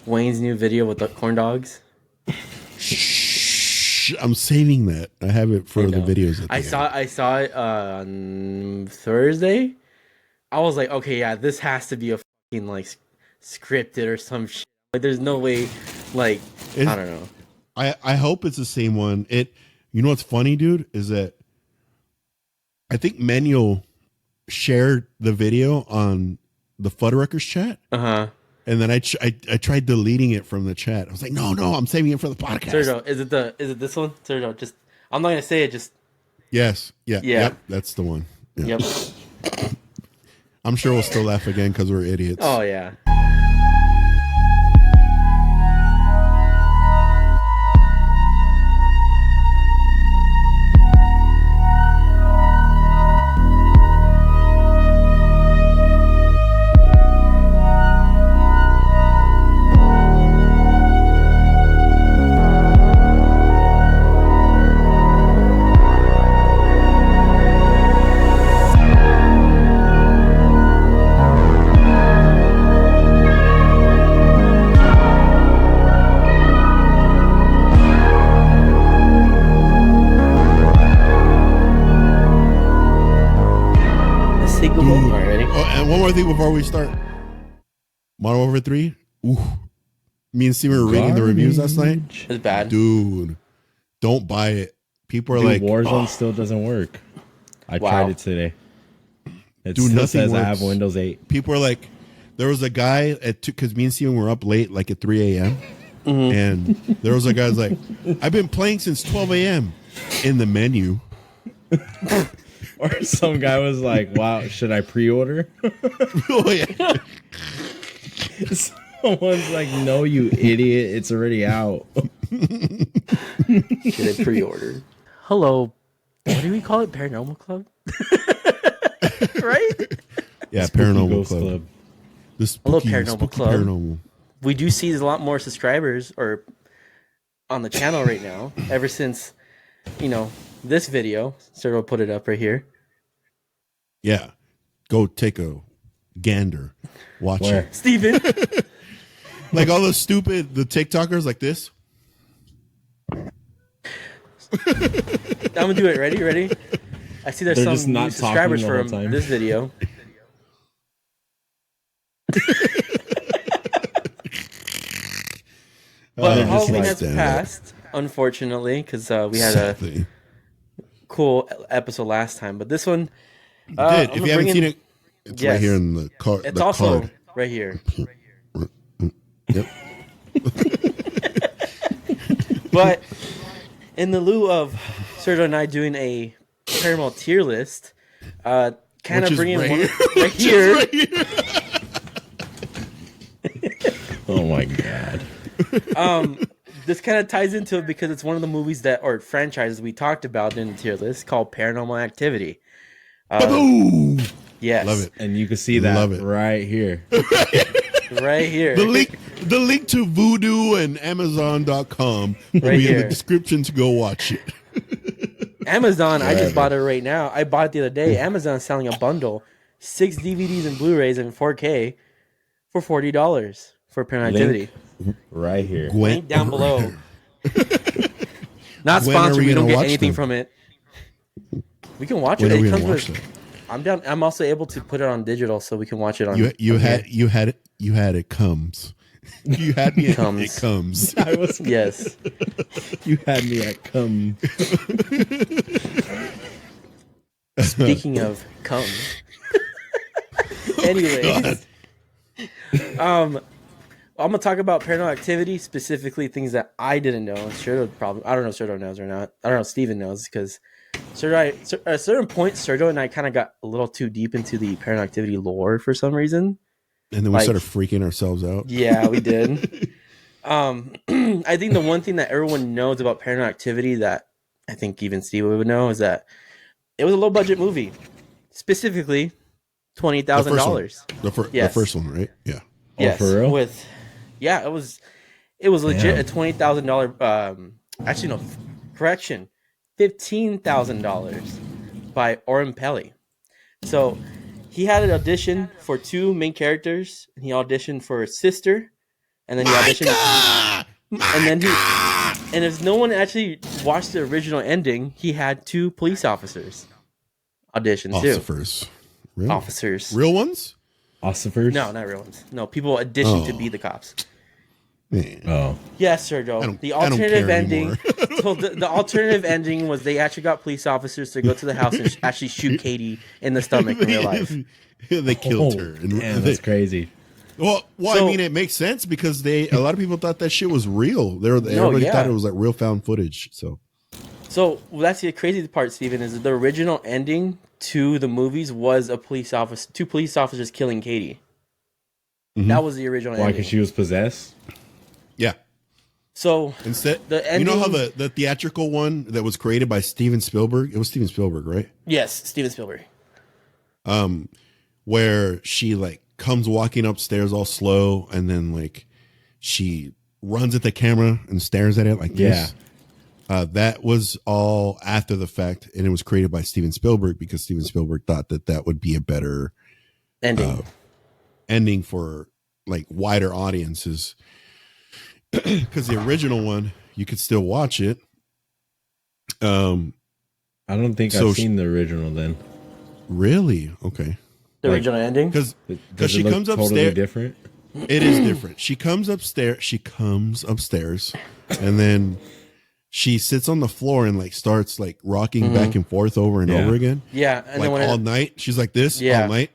Wayne's new video with the corn dogs. Shh, I'm saving that. I have it for the videos. At the I saw it on Thursday. I was like, okay, yeah, this has to be a fucking like scripted or some shit. Like, there's no way. Like, I don't know. I hope it's the same one. You know what's funny, dude, is that I think Manuel shared the video on the Fuddruckers chat. And then I tried deleting it from the chat. I was like, no, I'm saving it for the podcast. Sergio, is it this one? Sergio, just I'm not gonna say it. Just yes, yep, that's the one. Yeah. Yep. I'm sure we'll still laugh again because we're idiots. Oh yeah. One more thing before we start. Modern Warfare 3. Ooh. Me and Steven were reading the reviews last night. It's bad. Dude, don't buy it. People are like, Warzone still doesn't work. I tried it today. It still says works. I have Windows 8. People are like, there was a guy because me and Steven were up late, like at 3 a.m. And there was a guy who's like, I've been playing since 12 a.m. in the menu. Or some guy was like, wow, should I pre-order? Oh, yeah. Someone's like, no, you idiot. It's already out. Should I pre-order? Hello. What do we call it? Paranormal Club? Right? Yeah, Paranormal Club. Hello, Paranormal Club. Paranormal. We do see a lot more subscribers on the channel right now, ever since, this video. Sergio will put it up right here. Yeah. Go take a gander. Watch it. Steven. Like all the TikTokers like this. I'm going to do it. Ready? I see there's some new subscribers from this video. But Halloween has passed, unfortunately, because we had a cool episode last time. But this one, if you haven't seen it, it's right here in the card. It's also right here. Yep. But in the lieu of Sergio and I doing a paranormal tier list, kind of bringing one right here. Oh my god. This kind of ties into it because it's one of the movies or franchises we talked about in the tier list called Paranormal Activity. Yes. Love it. And you can see that right here. Right here. The link to Vudu and Amazon.com will be in the description to go watch it. Amazon, I just bought it right now. I bought it the other day. Amazon's selling a bundle, 6 DVDs and Blu-rays in 4K for $40 for Paranormal Activity. Right here. Link down below. Not sponsored. We don't get anything from it. We can watch it. It comes with. I'm down. I'm also able to put it on digital, so we can watch it on. You had it comes. You had me at it comes. I was yes. You had me at come. Speaking of come. Anyways, I'm gonna talk about Paranormal Activity, specifically things that I didn't know. Sergio I don't know if Sergio knows or not. I don't know if Steven knows because at a certain point, Sergio and I kind of got a little too deep into the Paranormal Activity lore for some reason. And then we started freaking ourselves out. Yeah, we did. I think the one thing that everyone knows about Paranormal Activity that I think even Steve would know is that it was a low budget movie. Specifically, $20,000. The first one, right? Yeah. Yes. Oh, for real? It was legit a $20,000. Actually, no, correction, $15,000 by Oren Peli. So he had an audition for 2 main characters, and he auditioned for his sister and then he auditioned, and then and if no one actually watched the original ending, he had 2 police officers audition too. Really? Officers, real ones? Ossifers? No, not real ones. No, people auditioned to be the cops. Man. Oh. Yes, Sergio. The alternative ending. So the alternative ending was they actually got police officers to go to the house and actually shoot Katie in the stomach in real life. They killed her. Damn, that's crazy. Well, So, I mean, it makes sense because a lot of people thought that shit was real. Everybody thought it was like real found footage. So that's the crazy part, Steven, is the original ending to the movies was 2 police officers killing Katie. Mm-hmm. That was the original ending. Why? Because she was possessed? Yeah. So instead, the ending, you know how the theatrical one that was created by Steven Spielberg? It was Steven Spielberg, right? Yes, Steven Spielberg. Where she like comes walking upstairs all slow, and then like she runs at the camera and stares at it like this. That was all after the fact, and it was created by Steven Spielberg because Steven Spielberg thought that would be a better ending for like wider audiences. Because the original one, you could still watch it. I don't think I've seen the original then. Really? Okay. The original ending? Because she comes upstairs. Totally different? It is different. She comes upstairs, and then she sits on the floor and like starts like rocking back and forth over and over again. Yeah, and like then all night. She's like this all night.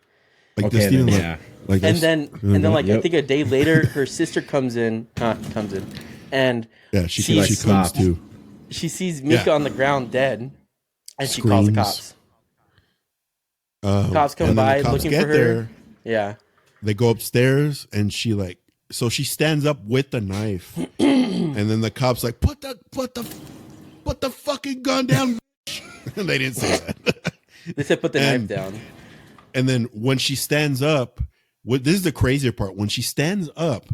Like this. Then, like this. And then like I think a day later, her sister comes in, and she comes too. She sees Mika on the ground dead, and she calls the cops. Cops come by looking for her. Yeah, they go upstairs, and she stands up with the knife, and then the cops like put the fucking gun down. And they didn't say that. They said put the knife down. And then when she stands up, this is the crazier part. When she stands up,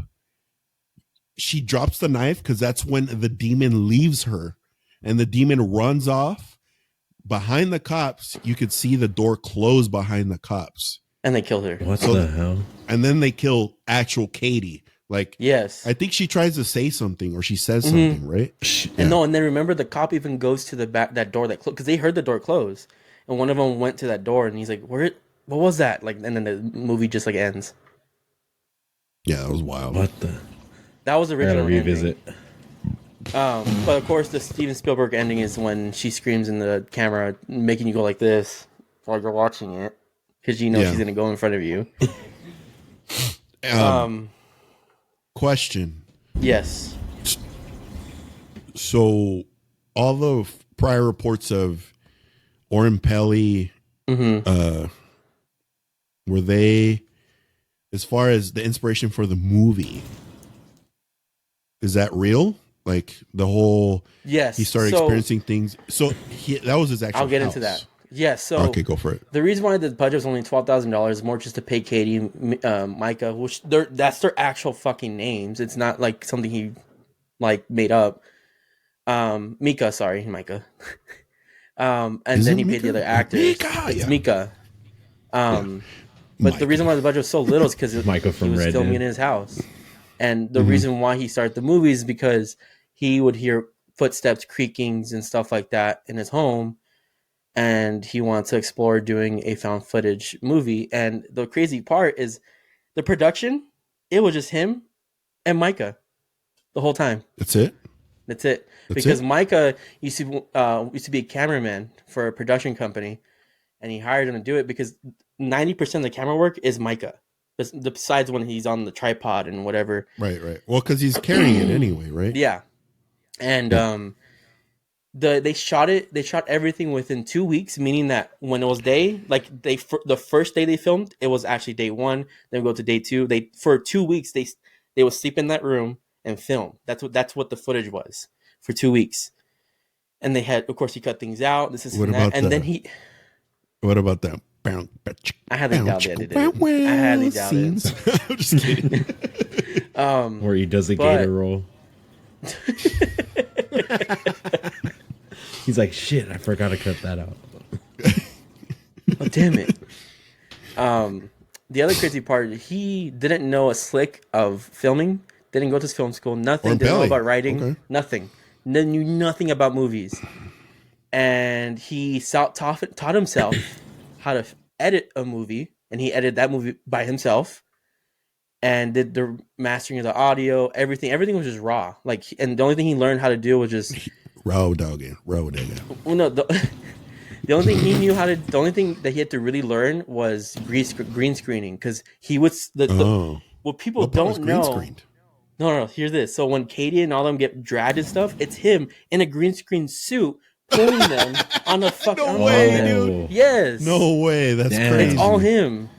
she drops the knife because that's when the demon leaves her, and the demon runs off. Behind the cops, you could see the door close behind the cops. And they killed her. What the hell? And then they kill actual Katie. Like, yes. I think she tries to say something or she says something, right? And and then remember the cop even goes to the back, that door that closed, because they heard the door close. And one of them went to that door and he's like, what was that? Like, and then the movie just like ends. Yeah, that was wild. That was the original I gotta revisit. Ending. But of course, the Steven Spielberg ending is when she screams in the camera, making you go like this while you're watching it, because you know she's gonna go in front of you. Question. Yes. So, all the prior reports of Oren Peli, were they, as far as the inspiration for the movie, is that real? Like the whole, yes, he started experiencing things. So that was his actual. I'll get house. into that. Yes. So okay, go for it. The reason why the budget was only $12,000 more just to pay Katie, Micah, which that's their actual fucking names. It's not like something he like made up. Micah. And then he paid the other actors. It's Micah. But the reason why the budget was so little is because Micah from he was Red filming Dead. in his house. And the reason why he started the movie is because he would hear footsteps, creakings, and stuff like that in his home. And he wanted to explore doing a found footage movie. And the crazy part is the production, it was just him and Micah the whole time. That's it? Because Micah used to be a cameraman for a production company. And he hired him to do it because 90% of the camera work is Micah. Besides when he's on the tripod and whatever. Right. Well, because he's carrying it anyway, right? Yeah. And they shot everything within 2 weeks, meaning that when it was day, like the first day they filmed, it was actually day 1. Then we go to day 2. For 2 weeks they would sleep in that room and film. That's what the footage was for 2 weeks. And they had, of course, he cut things out. What about that? I highly doubt it. I highly doubt it. I'm just kidding. Where he does a gator roll. He's like, shit, I forgot to cut that out. Oh, damn it. The other crazy part, he didn't know a slick of filming didn't go to film school, nothing, didn't know Belly. about writing, Okay. nothing, knew nothing about movies. And he taught himself how to edit a movie, and he edited that movie by himself and did the mastering of the audio, everything. Everything was just raw. Like, and the only thing he learned how to do was just raw dogging. Well, no, the only thing he knew how to, the only thing that he had to really learn was green screening, because he was what people don't know. No, hear this. So when Katie and all them get dragged and stuff, it's him in a green screen suit pulling them on a fucking. No way, dude. Yes. No way. That's crazy. It's all him.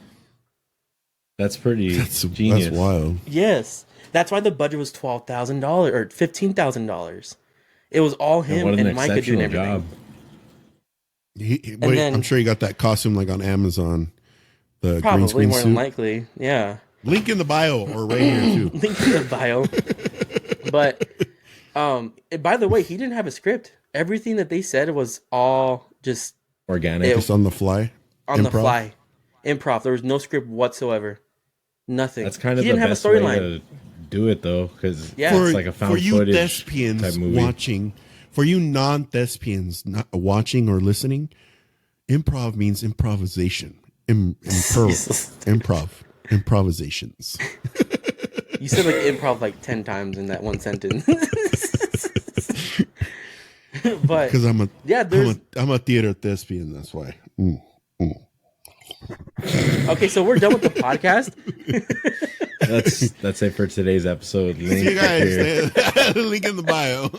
That's pretty genius. That's wild. Yes. That's why the budget was $12,000 or $15,000. It was all him and Micah doing everything. I'm sure he got that costume like on Amazon. The probably green screen more suit. than likely. Yeah. Link in the bio or right here too. Link in the bio. But by the way, he didn't have a script. Everything that they said was all just organic. Just on the fly. The fly. Improv. There was no script whatsoever. Nothing. That's kind of the best way to do it though, because it's like a found footage thespians type movie. Watching, for you non-thespians not watching or listening, improv means improvisation. Improvisations. You said like improv like 10 times in that one sentence. But because I'm a theater thespian, that's why. Okay, so we're done with the podcast. That's it for today's episode. See you guys. Link in the bio.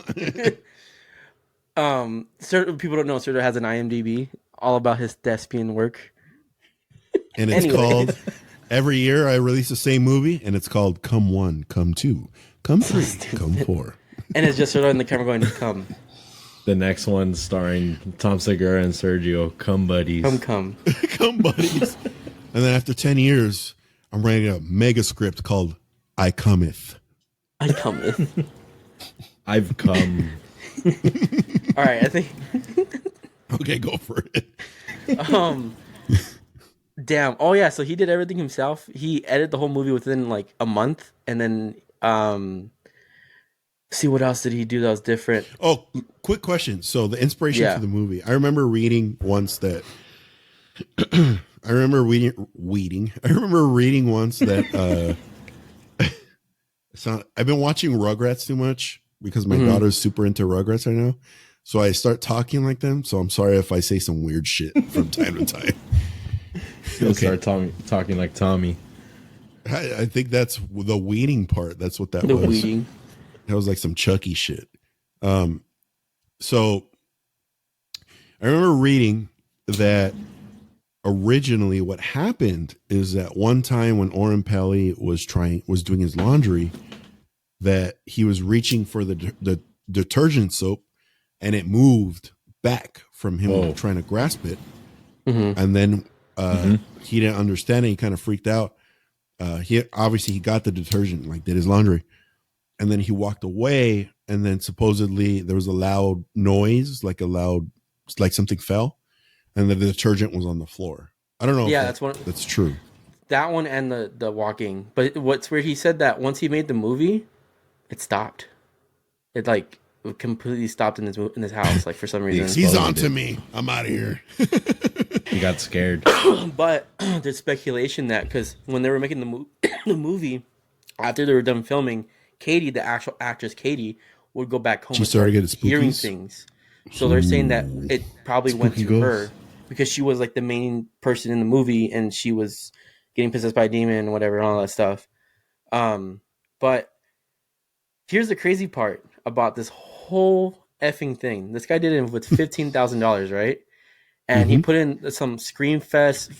Certain people don't know Sergio has an IMDb all about his thespian work. And it's called, every year I release the same movie, and it's called Come 1, Come 2, Come 3, Come 4. And it's just Sergio in the camera going, come. The next one starring Tom Segura and Sergio, Come Buddies. Come. Come Buddies. And then after 10 years, I'm writing a mega script called I Cometh. I Cometh. I've come. All right, I think. Okay, go for it. Damn. Oh yeah, so he did everything himself. He edited the whole movie within like a month, and then see what else did he do that was different. Oh, quick question. So the inspiration for the movie, I remember reading once that I remember reading once that I've been watching Rugrats too much because my daughter's super into Rugrats right now. So I start talking like them. So I'm sorry if I say some weird shit from time to time. You'll start talking like Tommy. I think that's the weeding part. That's what that was. The weeding. That was like some Chucky shit. So I remember reading that originally what happened is that one time when Oren Peli was doing his laundry, that he was reaching for the detergent soap and it moved back from him trying to grasp it. Mm-hmm. And then he didn't understand it. He kind of freaked out. He got the detergent, like did his laundry. And then he walked away, and then supposedly there was a loud noise, like something fell, and the detergent was on the floor. I don't know. Yeah, that's true. That one and the walking. But what's weird, he said that once he made the movie, it stopped. It completely stopped in his house, like for some reason. He's on to me. I'm out of here. He got scared. But there's speculation that because when they were making the movie, after they were done filming, Katie, the actual actress Katie, would go back home and start hearing things. So they're saying that it probably went to her because she was like the main person in the movie and she was getting possessed by a demon and whatever and all that stuff. But here's the crazy part about this whole effing thing. This guy did it with $15,000, right? And he put in some Scream Fest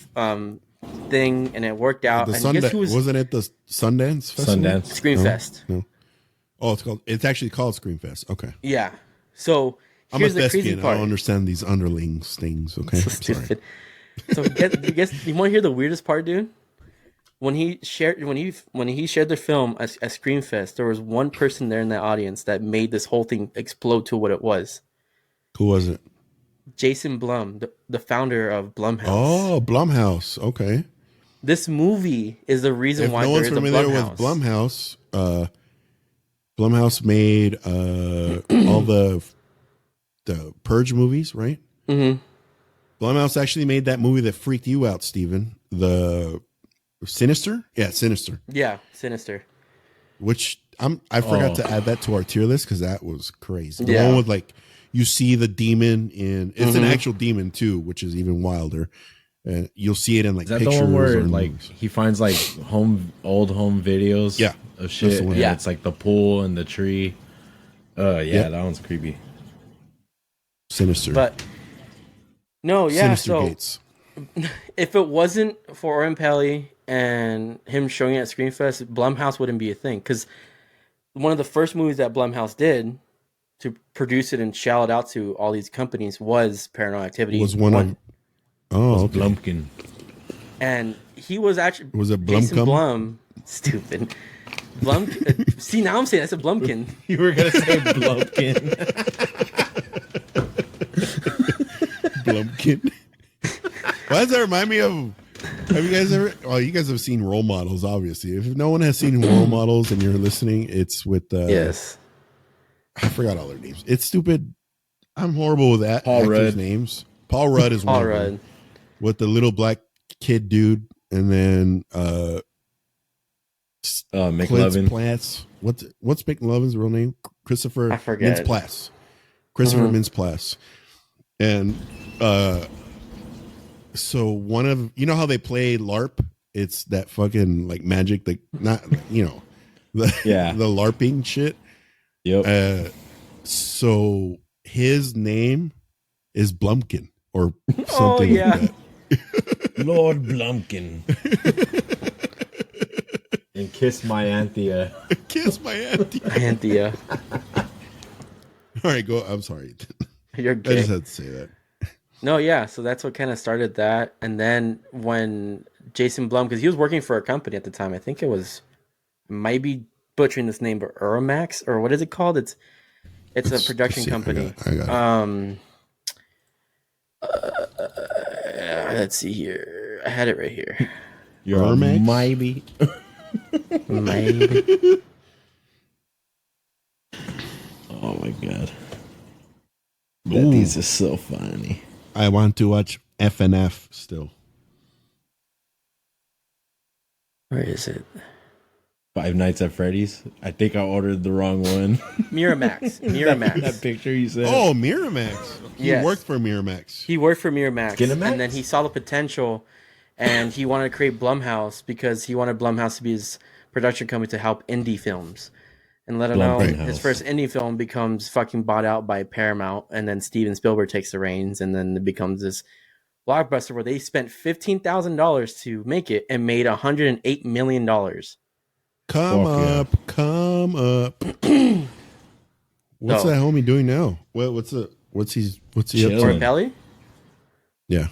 thing, and it worked out. And guess who wasn't it the Sundance Festival? Sundance Scream Fest. No. Oh, it's actually called Scream Fest. Okay. Yeah. So here's the crazy part. I don't understand these underlings things. Okay. So stupid. So guess you want to hear the weirdest part, dude? When he shared the film at Scream Fest, there was one person there in the audience that made this whole thing explode to what it was. Who was it? Jason Blum, the founder of Blumhouse. Oh, Blumhouse. Okay. This movie is the reason why there is a Blumhouse. With Blumhouse, Blumhouse made all the Purge movies, right? Mm-hmm. Blumhouse actually made that movie that freaked you out, Steven. The Sinister? Yeah, Sinister. Yeah, Sinister. Which I forgot to add that to our tier list because that was crazy. The Yeah. one with like you see the demon in it's an actual demon too, which is even wilder. You'll see it in like Is that pictures the one where or like movies. he finds like old home videos Yeah, of shit and Yeah. it's like the pool and the tree. That one's creepy. Sinister. But no, yeah. Sinister So Gates. if it wasn't for Oren Peli and him showing it at Screenfest, Blumhouse wouldn't be a thing. Because one of the first movies that Blumhouse did to produce it and shout it out to all these companies was Paranormal Activity. Was one of okay. Blumpkin. And he was actually Was it Jason Blumcum? Blum. Stupid. Blum. See, now I'm saying I said Blumkin. You were gonna say Blumpkin. Blumpkin. Why does that remind me of? Have you guys ever? Oh, you guys have seen Role Models, obviously. If no one has seen Role Models and you're listening, it's with Yes. I forgot all their names. It's stupid. I'm horrible with that. Paul actors' Rudd. names. Paul Rudd is one Paul of them. Rudd. With the little black kid dude, and then McLovin. Plants. What's McLovin's real name? Christopher I forget. Mintz-Plasse. Christopher Mintz-Plasse. And so one of you know how they play LARP? It's that fucking like magic, like not the the LARPing shit. Yep. So his name is Blumpkin or something Oh, yeah. like that. Lord Blumpkin. And kiss my Anthea. Kiss my auntie. Anthea. All right, go. I'm sorry. You're I gay. just had to say that. No, yeah. So that's what kind of started that. And then when Jason Blum, because he was working for a company at the time, I think it was, might be butchering this name, but Uramax, or what is it called? It's a production company. I got it. Let's see here. I had it right here. You're Uramax? maybe. Maybe. Oh my god. Ooh. These are so funny. I want to watch FNF still. Where is it? Five Nights at Freddy's. I think I ordered the wrong one. Miramax. Miramax. That picture you said. Oh, Miramax. He Yes. worked for Miramax. He worked for Miramax, Skinamax? and then he saw the potential, and he wanted to create Blumhouse because he wanted Blumhouse to be his production company to help indie films. And let him know Blumhouse. his first indie film becomes fucking bought out by Paramount, and then Steven Spielberg takes the reins, and then it becomes this blockbuster where they spent $15,000 to make it and made $108 million. Come Fuck yeah. up, come up. What's No. that homie doing now? What's he up Chilling. to? Or Pelly? Yeah.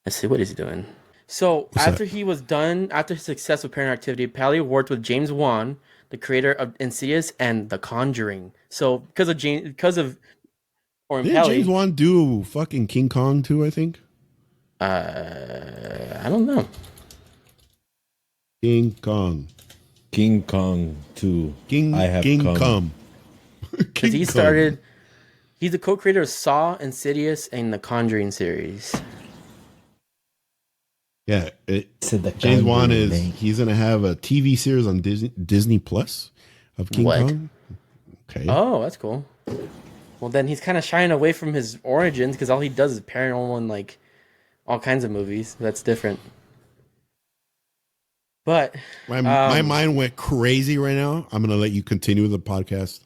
Let's see, what is he doing? So What's after that? he was done, after his success with Paranormal Activity, Pally worked with James Wan, the creator of Insidious and The Conjuring. So because of Oren Didn't Pally, James Wan do fucking King Kong too, I think? I don't know. King Kong. King Kong 2. King I have King come. Kong. Because he started, he's the co-creator of Saw, Insidious, and The Conjuring series. Yeah, Said the James Wan Conjuring, is man. he's gonna have a TV series on Disney Plus of King What? Kong. Okay. Oh, that's cool. Well, then he's kind of shying away from his origins because all he does is paranormal and like all kinds of movies. That's different. But My mind went crazy right now. I'm gonna let you continue the podcast.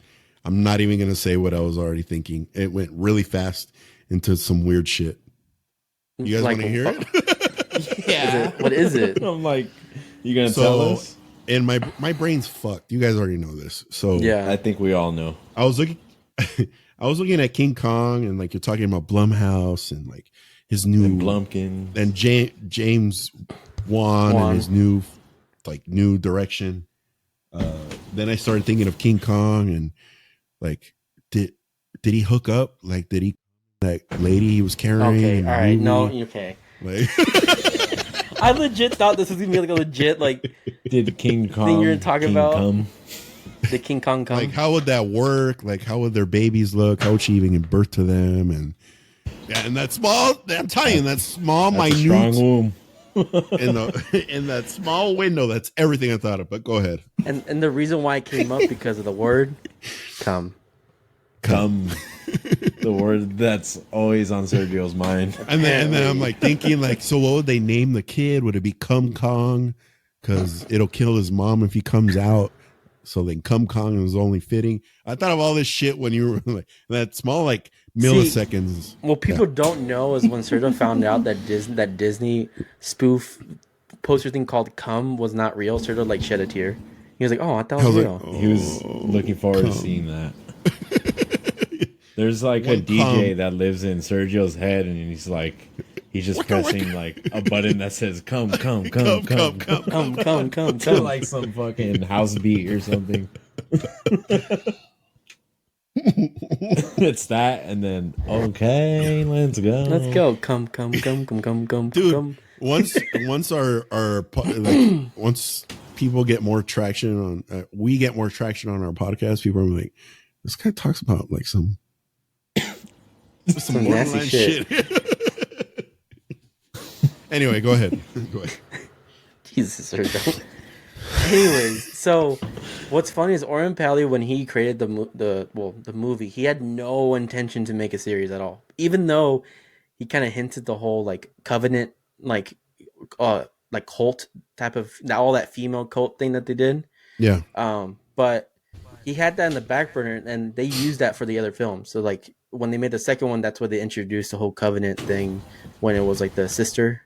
I'm not even gonna say what I was already thinking. It went really fast into some weird shit. You guys like, want to hear it? Yeah. What is it? I'm like, you gonna tell So, us? and my brain's fucked. You guys already know this. So Yeah. I think we all know. I was looking I was looking at King Kong and like you're talking about Blumhouse and like his new And Blumpkin. and James Wan and his new direction. Then I started thinking of King Kong and like did he hook up? Like did he that lady he was carrying? Okay. in All the right. No. movie? Okay. Like, I legit thought this was gonna be like a legit like Did King Kong Thing you're talking King about? come? The King Kong come. Like, how would that work? Like, how would their babies look? How would she even give birth to them? And that small, I'm telling you, that small, minute, strong womb. in that small window, that's everything I thought of. But go ahead. And the reason why it came up because of the word come. The word that's always on Sergio's mind. And then I'm like thinking, like, so what would they name the kid? Would it be Cum Kong? Because it'll kill his mom if he comes out. So then Cum Kong was only fitting. I thought of all this shit when you were like that small, like, milliseconds. See, what people don't know is when Sergio found out that Disney spoof poster thing called Cum was not real, Sergio like shed a tear. He was like, "Oh, I thought it was real." He was looking forward to seeing that. There's like a DJ that lives in Sergio's head, and he's just pressing like a button that says "come." Like some fucking house beat or something. It's that, and then okay, let's go. Come. Dude, once once people get more traction on, we get more traction on our podcast. People are like, this guy talks about like some nasty shit. Anyway, go ahead. Jesus, Sergio. Anyways, so what's funny is Oren Pally, when he created the movie, he had no intention to make a series at all. Even though he kind of hinted the whole like covenant, like cult type of all that female cult thing that they did. Yeah. But he had that in the back burner, and they used that for the other films. So like when they made the second one, that's where they introduced the whole covenant thing, when it was like the sister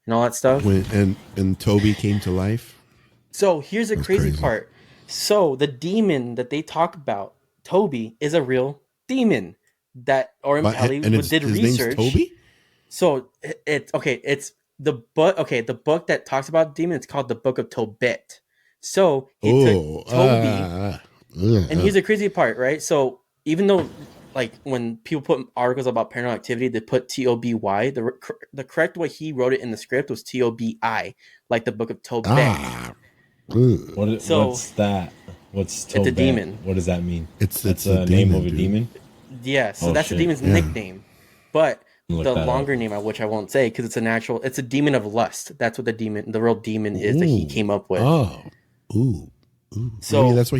and all that stuff. And Toby came to life. So here's the crazy part. So the demon that they talk about, Toby, is a real demon that Oren Pally did research. His name's Toby? So it's okay. It's the book. Okay, the book that talks about demon. It's called the Book of Tobit. So he took Toby, and here's the crazy part, right? So even though, like, when people put articles about Paranormal Activity, they put Toby. The correct way he wrote it in the script was Tobi, like the Book of Tobit. What's that? What's Tobit? It's a demon. What does that mean? It's a name of a demon. Yeah, so that's the demon's nickname. But the longer name, which I won't say because it's a demon of lust. That's what the real demon is that he came up with. Oh, ooh. So maybe that's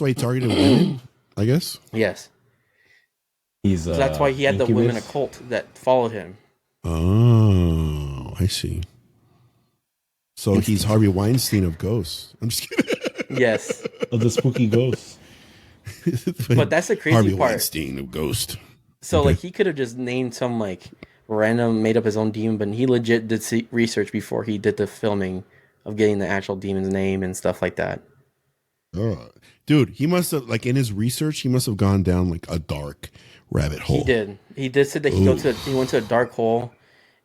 why he targeted women. I guess. Yes. So that's why he had the women occult that followed him. Oh, I see. So he's Harvey Weinstein of ghosts. I'm just kidding. Yes. Of the spooky ghosts. But that's the crazy Harvey part. Weinstein of ghost. So like he could have just named some like random made up his own demon, but he legit did research before he did the filming of getting the actual demon's name and stuff like that. Oh, dude, he must have, like, in his research, he must have gone down like a dark rabbit hole. He did. He did say that he went to a dark hole.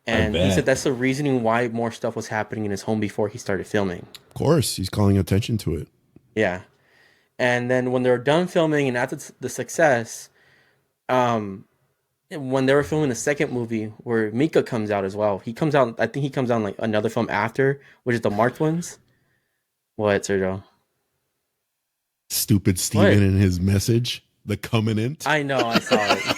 And he said that's the reasoning why more stuff was happening in his home before he started filming. Of course, he's calling attention to it. Yeah. And then when they were done filming and after the success, when they were filming the second movie where Mika comes out as well, I think he comes out in like another film after, which is the Marked Ones. What, Sergio? Stupid Steven and his message, the Covenant. I know, I saw it.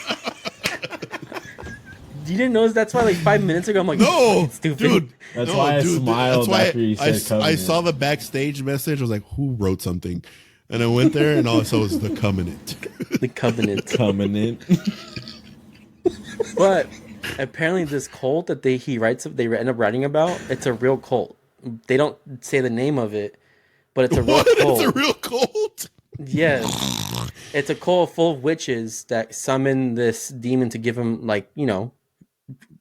You didn't notice? That's why like 5 minutes ago I'm like, no, stupid. Dude. That's why I smiled after you said Covenant. I saw the backstage message. I was like, who wrote something? And I went there and all I saw was the Covenant. The Covenant. Covenant. But apparently this cult that they end up writing about, it's a real cult. They don't say the name of it, but it's a real cult. It's a real cult? Yes. It's a cult full of witches that summon this demon to give him, like, you know,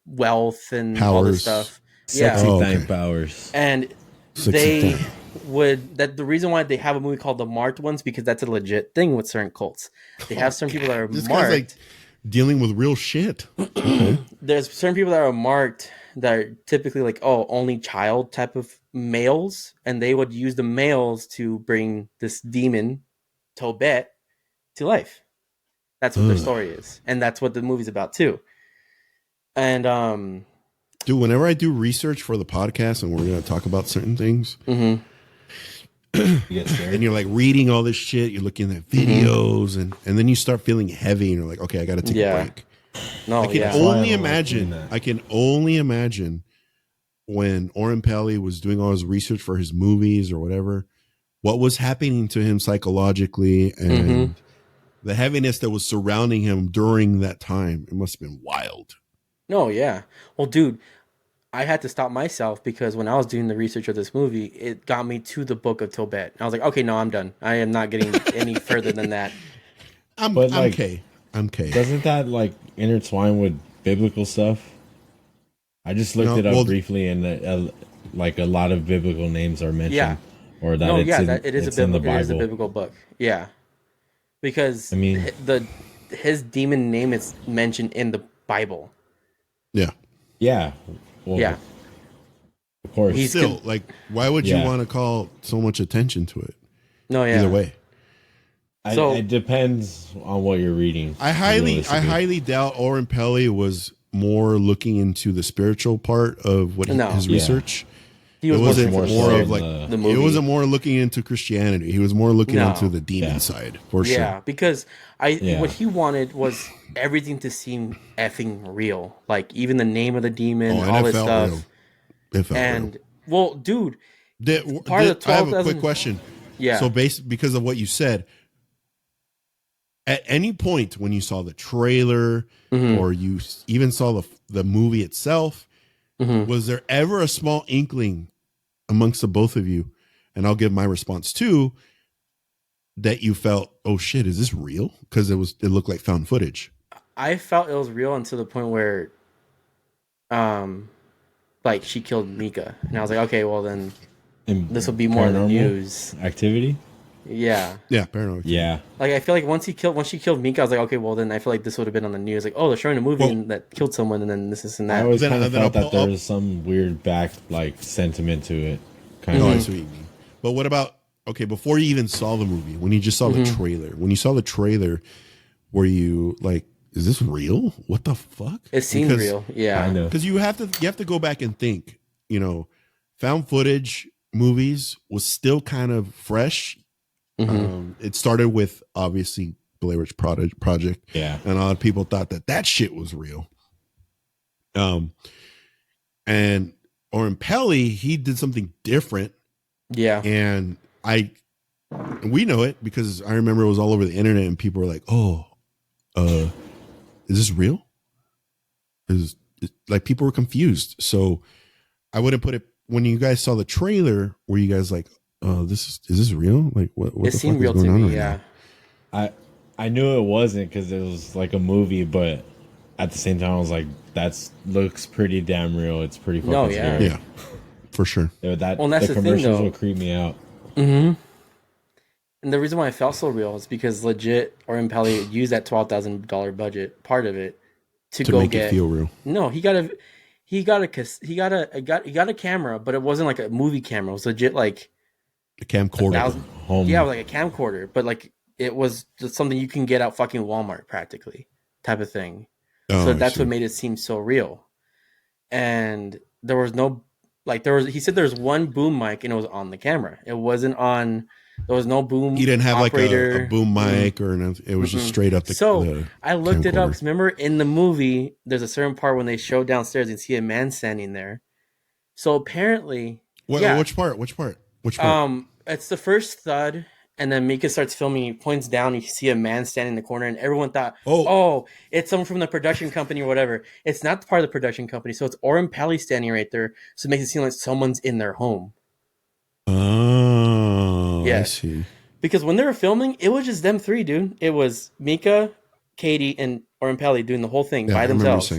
wealth and powers. All this stuff. Sexy time powers. And the reason why they have a movie called The Marked Ones, because that's a legit thing with certain cults. They have certain people that are this marked. Guy's like dealing with real shit. There's certain people that are marked that are typically like, only child type of males, and they would use the males to bring this demon, Tobit, to life. That's what their story is. And that's what the movie's about too. And dude, whenever I do research for the podcast and we're going to talk about certain things, You get scared. and you're like reading all this shit. You're looking at videos, and then you start feeling heavy, and you're like, okay, I got to take a break. No, I can That's why I only don't like imagine. doing that. I can only imagine when Oren Peli was doing all his research for his movies or whatever, what was happening to him psychologically and the heaviness that was surrounding him during that time. It must have been wild. No, yeah. Well, dude, I had to stop myself because when I was doing the research of this movie, it got me to the Book of Tobit. I was like, okay, no, I'm done. I am not getting any further than that. I'm like, K. I'm K. Doesn't that like intertwine with biblical stuff? I just looked it up briefly, and like a lot of biblical names are mentioned. Yeah. Or that No, it's yeah, in, that it is it's in the Bible. It is a biblical book. Yeah. Because I mean, his demon name is mentioned in the Bible. Yeah. Yeah. Well, Yeah. Of course. He's Still, like, why would you want to call so much attention to it? No, yeah. Either way. So it depends on what you're reading. I highly doubt Oren Peli was more looking into the spiritual part of what his research. He was it wasn't more more so of like the movie. It wasn't more looking into Christianity. He was more looking into the demon side for sure. Yeah, because what he wanted was everything to seem effing real. Like even the name of the demon, all this stuff. Real. It felt and real. well, dude, part of the 12, I have a quick question. Yeah. So because of what you said, at any point when you saw the trailer or you even saw the movie itself, was there ever a small inkling amongst the both of you, and I'll give my response too, that you felt, oh shit, is this real? Because it looked like found footage. I felt it was real until the point where like she killed Mika, and I was like, okay, well then this will be more in the news. Activity? Yeah, Paranormal Activity. Yeah. Like I feel like once she killed Mika, I was like, okay, well then I feel like this would have been on the news. Like, oh, they're showing a movie that killed someone, and then this and that. I always kind of felt that there was some weird back sentiment to it. Kind of. I see what you mean. But what about before you even saw the movie, when you just saw the trailer? When you saw the trailer, were you like, is this real? What the fuck? It seemed real, yeah. I know. Because you have to go back and think. Found footage movies was still kind of fresh. It started with obviously Blair Witch Project. Yeah. And a lot of people thought that shit was real. And Oren Peli, he did something different. Yeah. And we know it because I remember it was all over the internet and people were like, oh, is this real? Like people were confused. So I wouldn't put it, when you guys saw the trailer, were you guys like, oh, is this real? Like what it the seemed fuck real is going to on me, right now? I knew it wasn't because it was like a movie, but at the same time I was like, that looks pretty damn real. It's pretty fucking scary. Yeah, for sure. That's the the commercials thing, though. will creep me out. And the reason why I felt so real is because legit Oren Peli used that $12,000 budget, part of it, to go make it feel real. No, he got a camera, but it wasn't like a movie camera. It was legit like a camcorder. Yeah, like a camcorder, but like it was just something you can get out fucking Walmart practically, type of thing. So that's what made it seem so real. And there was no he said there was one boom mic and it was on the camera. It wasn't on. There was no boom. He didn't have operator. like a boom mic or anything. It was just straight up. I looked it up. 'Cause remember in the movie, there's a certain part when they show downstairs and see a man standing there. So apparently, which part? It's the first thud, and then Mika starts filming. He points down. You see a man standing in the corner, and everyone thought, "Oh, it's someone from the production company or whatever." It's not part of the production company, so it's Oren Peli standing right there. So it makes it seem like someone's in their home. Oh, yeah. I see. Because when they were filming, it was just them three, dude. It was Mika, Katie, and Oren Peli doing the whole thing by themselves.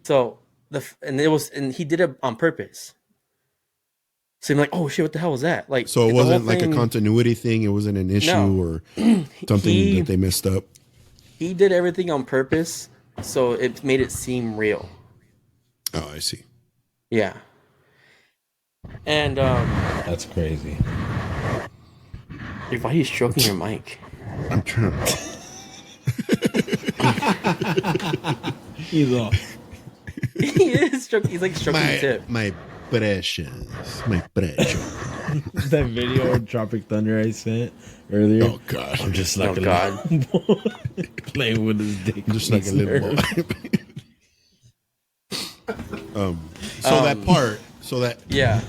So and he did it on purpose. So I'm like, oh shit, what the hell was that? Like, so it wasn't like a continuity thing. It wasn't an issue or something that they messed up. He did everything on purpose, so it made it seem real. Oh, I see. Yeah. And that's crazy. Why are you stroking your mic? I'm trying. He's off. He is stroking. He's like stroking the tip. My precious. that video of Tropic Thunder I sent earlier. Oh god, I'm just like Oh, a God. little boy playing with his dick. I'm just like a little boy. So that part, Yeah.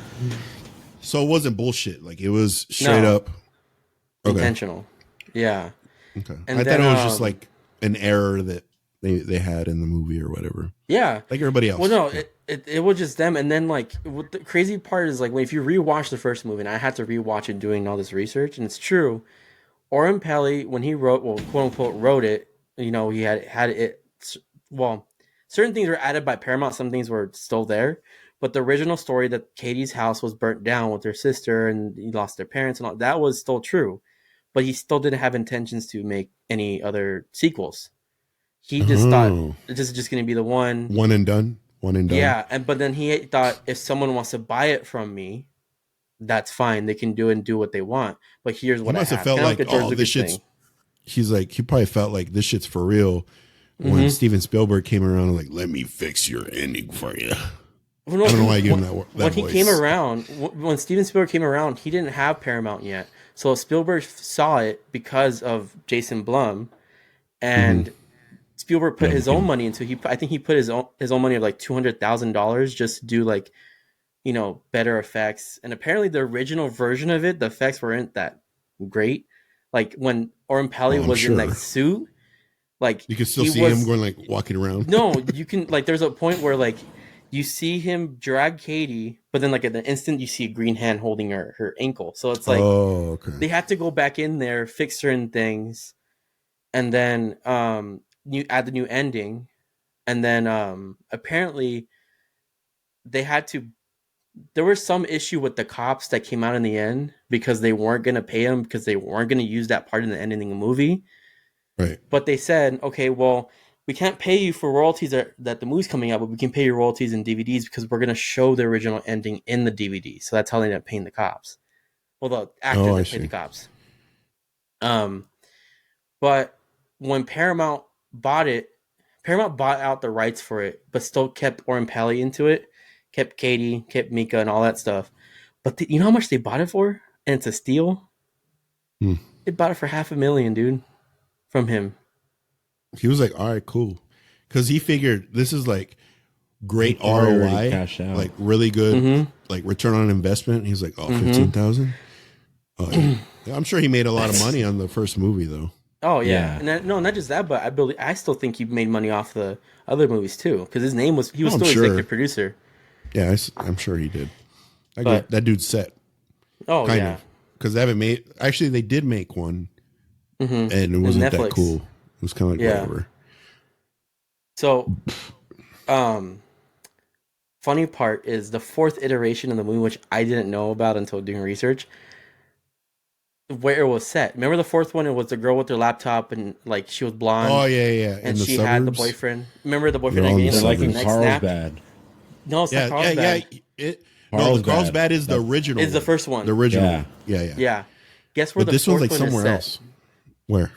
so it wasn't bullshit. Like it was straight No. up okay. Intentional. Yeah. Okay, And I then, thought it was just like an error that they had in the movie or whatever. Yeah. Like everybody else. Well, no, Yeah. it was just them. And then, like, what the crazy part is, like, when if you rewatch the first movie, and I had to rewatch it doing all this research, and it's true, Oren Peli, when he wrote, well, quote unquote, wrote it, you know, he had it, well, certain things were added by Paramount, some things were still there. But the original story that Katie's house was burnt down with her sister and he lost their parents and all that was still true. But he still didn't have intentions to make any other sequels. He just thought this is just going to be the one. One and done. One and done. Yeah, but then he thought if someone wants to buy it from me, that's fine. They can do and do what they want. But here's what He must I have have. felt Kinda like, a George oh, Lucas this shit's. thing. He's like, he probably felt like this shit's for real when Steven Spielberg came around and like, let me fix your ending for you. Well, no, I don't know why I gave him that when voice. he came around, when Steven Spielberg came around, he didn't have Paramount yet. So Spielberg saw it because of Jason Blum, and Spielberg put his own money into. I think he put his own money of like $200,000 just to do like, you know, better effects. And apparently the original version of it, the effects weren't that great. Like when Oren Peli was in like suit, like you can still see him going like walking around. No, you can like there's a point where like you see him drag Katie, but then like at the instant you see a green hand holding her ankle. So it's like they had to go back in there, fix certain things, and then you add the new ending, and then apparently they had to. There was some issue with the cops that came out in the end because they weren't gonna pay them because they weren't gonna use that part in the ending of the movie. Right. But they said, okay, well, we can't pay you for royalties that the movie's coming out, but we can pay you royalties in DVDs because we're going to show the original ending in the DVD. So that's how they ended up paying the cops. Well, the actors that paid the cops. But when Paramount bought it, Paramount bought out the rights for it, but still kept Oren Peli into it, kept Katie, kept Mika, and all that stuff. But you know how much they bought it for? And it's a steal? They bought it for $500,000, dude. From him. He was like, all right, cool. Because he figured this is like great ROI, like really good, like return on investment. He's like, oh, 15,000. Oh, yeah. I'm sure he made a lot of money on the first movie, though. Oh yeah, and no, not just that, but I still think he made money off the other movies too, because he was still executive producer. Yeah, I'm sure he did. That dude's set. Oh kind of, because they haven't made. Actually, they did make one. And it wasn't that cool. It was kind of like whatever. So, funny part is the fourth iteration of the movie, which I didn't know about until doing research, where it was set. Remember the fourth one? It was the girl with her laptop and like she was blonde. Oh yeah. And she had the boyfriend. Remember the boyfriend again? They're like in Carlsbad. No, it's not Carlsbad. Carlsbad is the original. It's the first one. The original. Yeah. Guess where this fourth one's like one somewhere else. Where?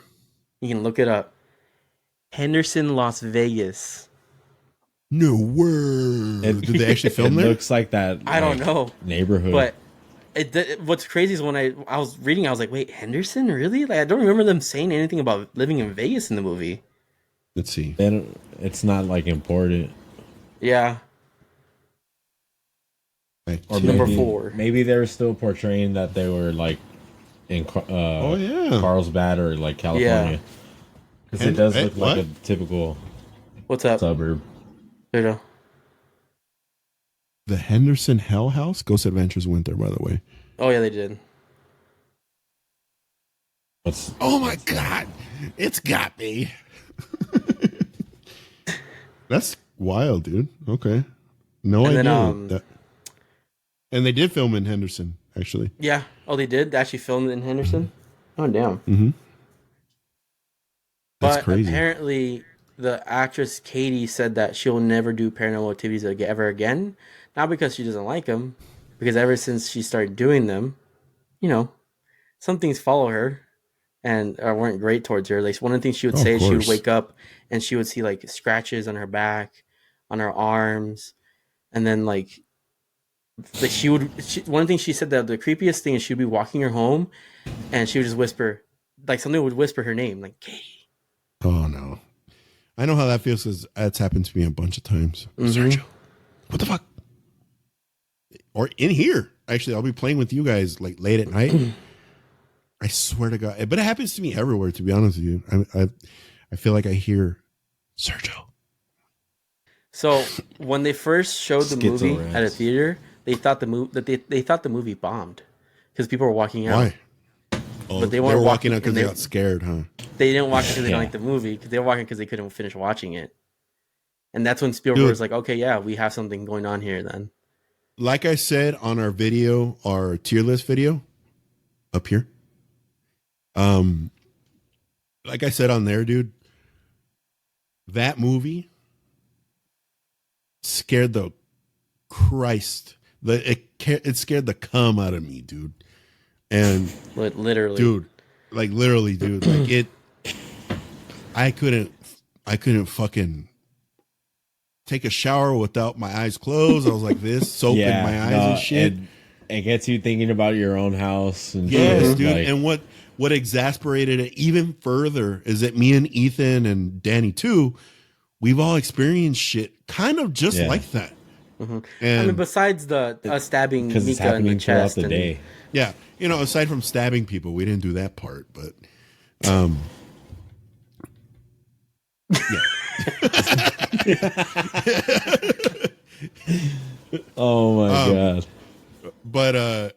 You can look it up. Henderson, Las Vegas. No word. Did they actually film there? It looks like that. I don't know. Neighborhood. But what's crazy is when I was reading, I was like, wait, Henderson? Really? Like, I don't remember them saying anything about living in Vegas in the movie. Let's see. It's not like important. Yeah. Or number 4. Maybe they were still portraying that they were like in Carlsbad or like California, because it does look like a typical suburb. There you go. The Henderson Hell House. Ghost Adventures went there, by the way. Oh yeah, they did. Oh my god, it's got me. That's wild, dude. Okay, no idea. And they did film in Henderson, actually. Yeah. Oh, they did? They actually filmed it in Henderson? Oh, damn. That's but crazy. Apparently, the actress Katie said that she'll never do Paranormal Activities ever again. Not because she doesn't like them, because ever since she started doing them, you know, some things follow her and weren't great towards her. Like one of the things she would say is she would wake up and she would see like scratches on her back, on her arms, and then like like one thing she said that the creepiest thing is she'd be walking her home, and she would just whisper, like something would whisper her name, like Katie. Oh no, I know how that feels because that's happened to me a bunch of times. Sergio, what the fuck? Or in here, actually, I'll be playing with you guys like late at night. I swear to God, but it happens to me everywhere. To be honest with you, I feel like I hear Sergio. So when they first showed the movie at a theater, they thought they thought the movie bombed because people were walking out. Why? Oh, But they were walking out because they got scared, huh? They didn't watch it because they didn't like the movie, because they were walking because they couldn't finish watching it. And that's when Spielberg was like, okay, yeah, we have something going on here then. Like I said on our video, our tier list video up here. Like I said on there, dude, that movie scared the Christ. It scared the cum out of me, dude. And literally, dude, like it. I couldn't fucking take a shower without my eyes closed. I was like this, soap in my eyes and shit. It gets you thinking about your own house and yes, shit. dude. Like, and what exasperated it even further is that me and Ethan and Danny too, we've all experienced shit kind of just like that. Mm-hmm. And I mean, besides the stabbing Mika in the chest the day. Yeah, you know, aside from stabbing people, we didn't do that part, but yeah. Oh my god. But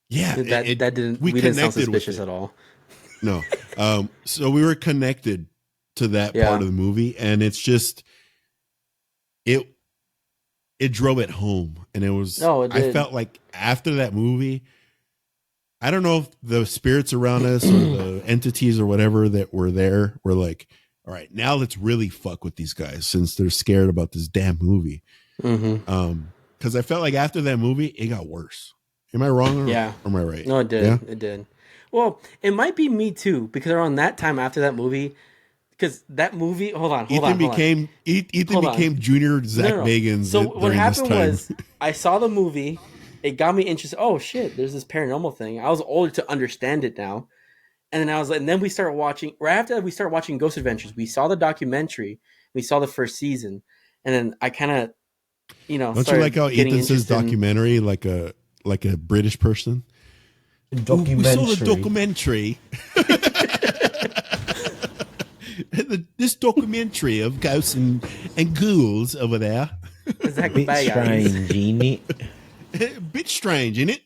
yeah, that didn't we didn't sound suspicious at all. No. So we were connected to that part of the movie, and it's just it drove it home. And it was I felt like after that movie, I don't know if the spirits around us or the entities or whatever that were there were like, all right, now let's really fuck with these guys since they're scared about this damn movie. Because I felt like after that movie, it got worse. Am I wrong? Or am I right? No, it did. Yeah? It did. Well, it might be me too, because around that time after that movie, because that movie, Ethan became Junior Zach Bagans. So what happened was, I saw the movie, it got me interested. Oh shit, there's this paranormal thing. I was older to understand it now. And then and then we started watching, right after that we started watching Ghost Adventures. We saw the documentary, we saw the first season, and then I kind of, don't you like how Ethan says documentary like a British person? Documentary. We saw the documentary. This documentary of ghosts and ghouls over there. It's like bit strange, ain't it? A bit strange, ain't it?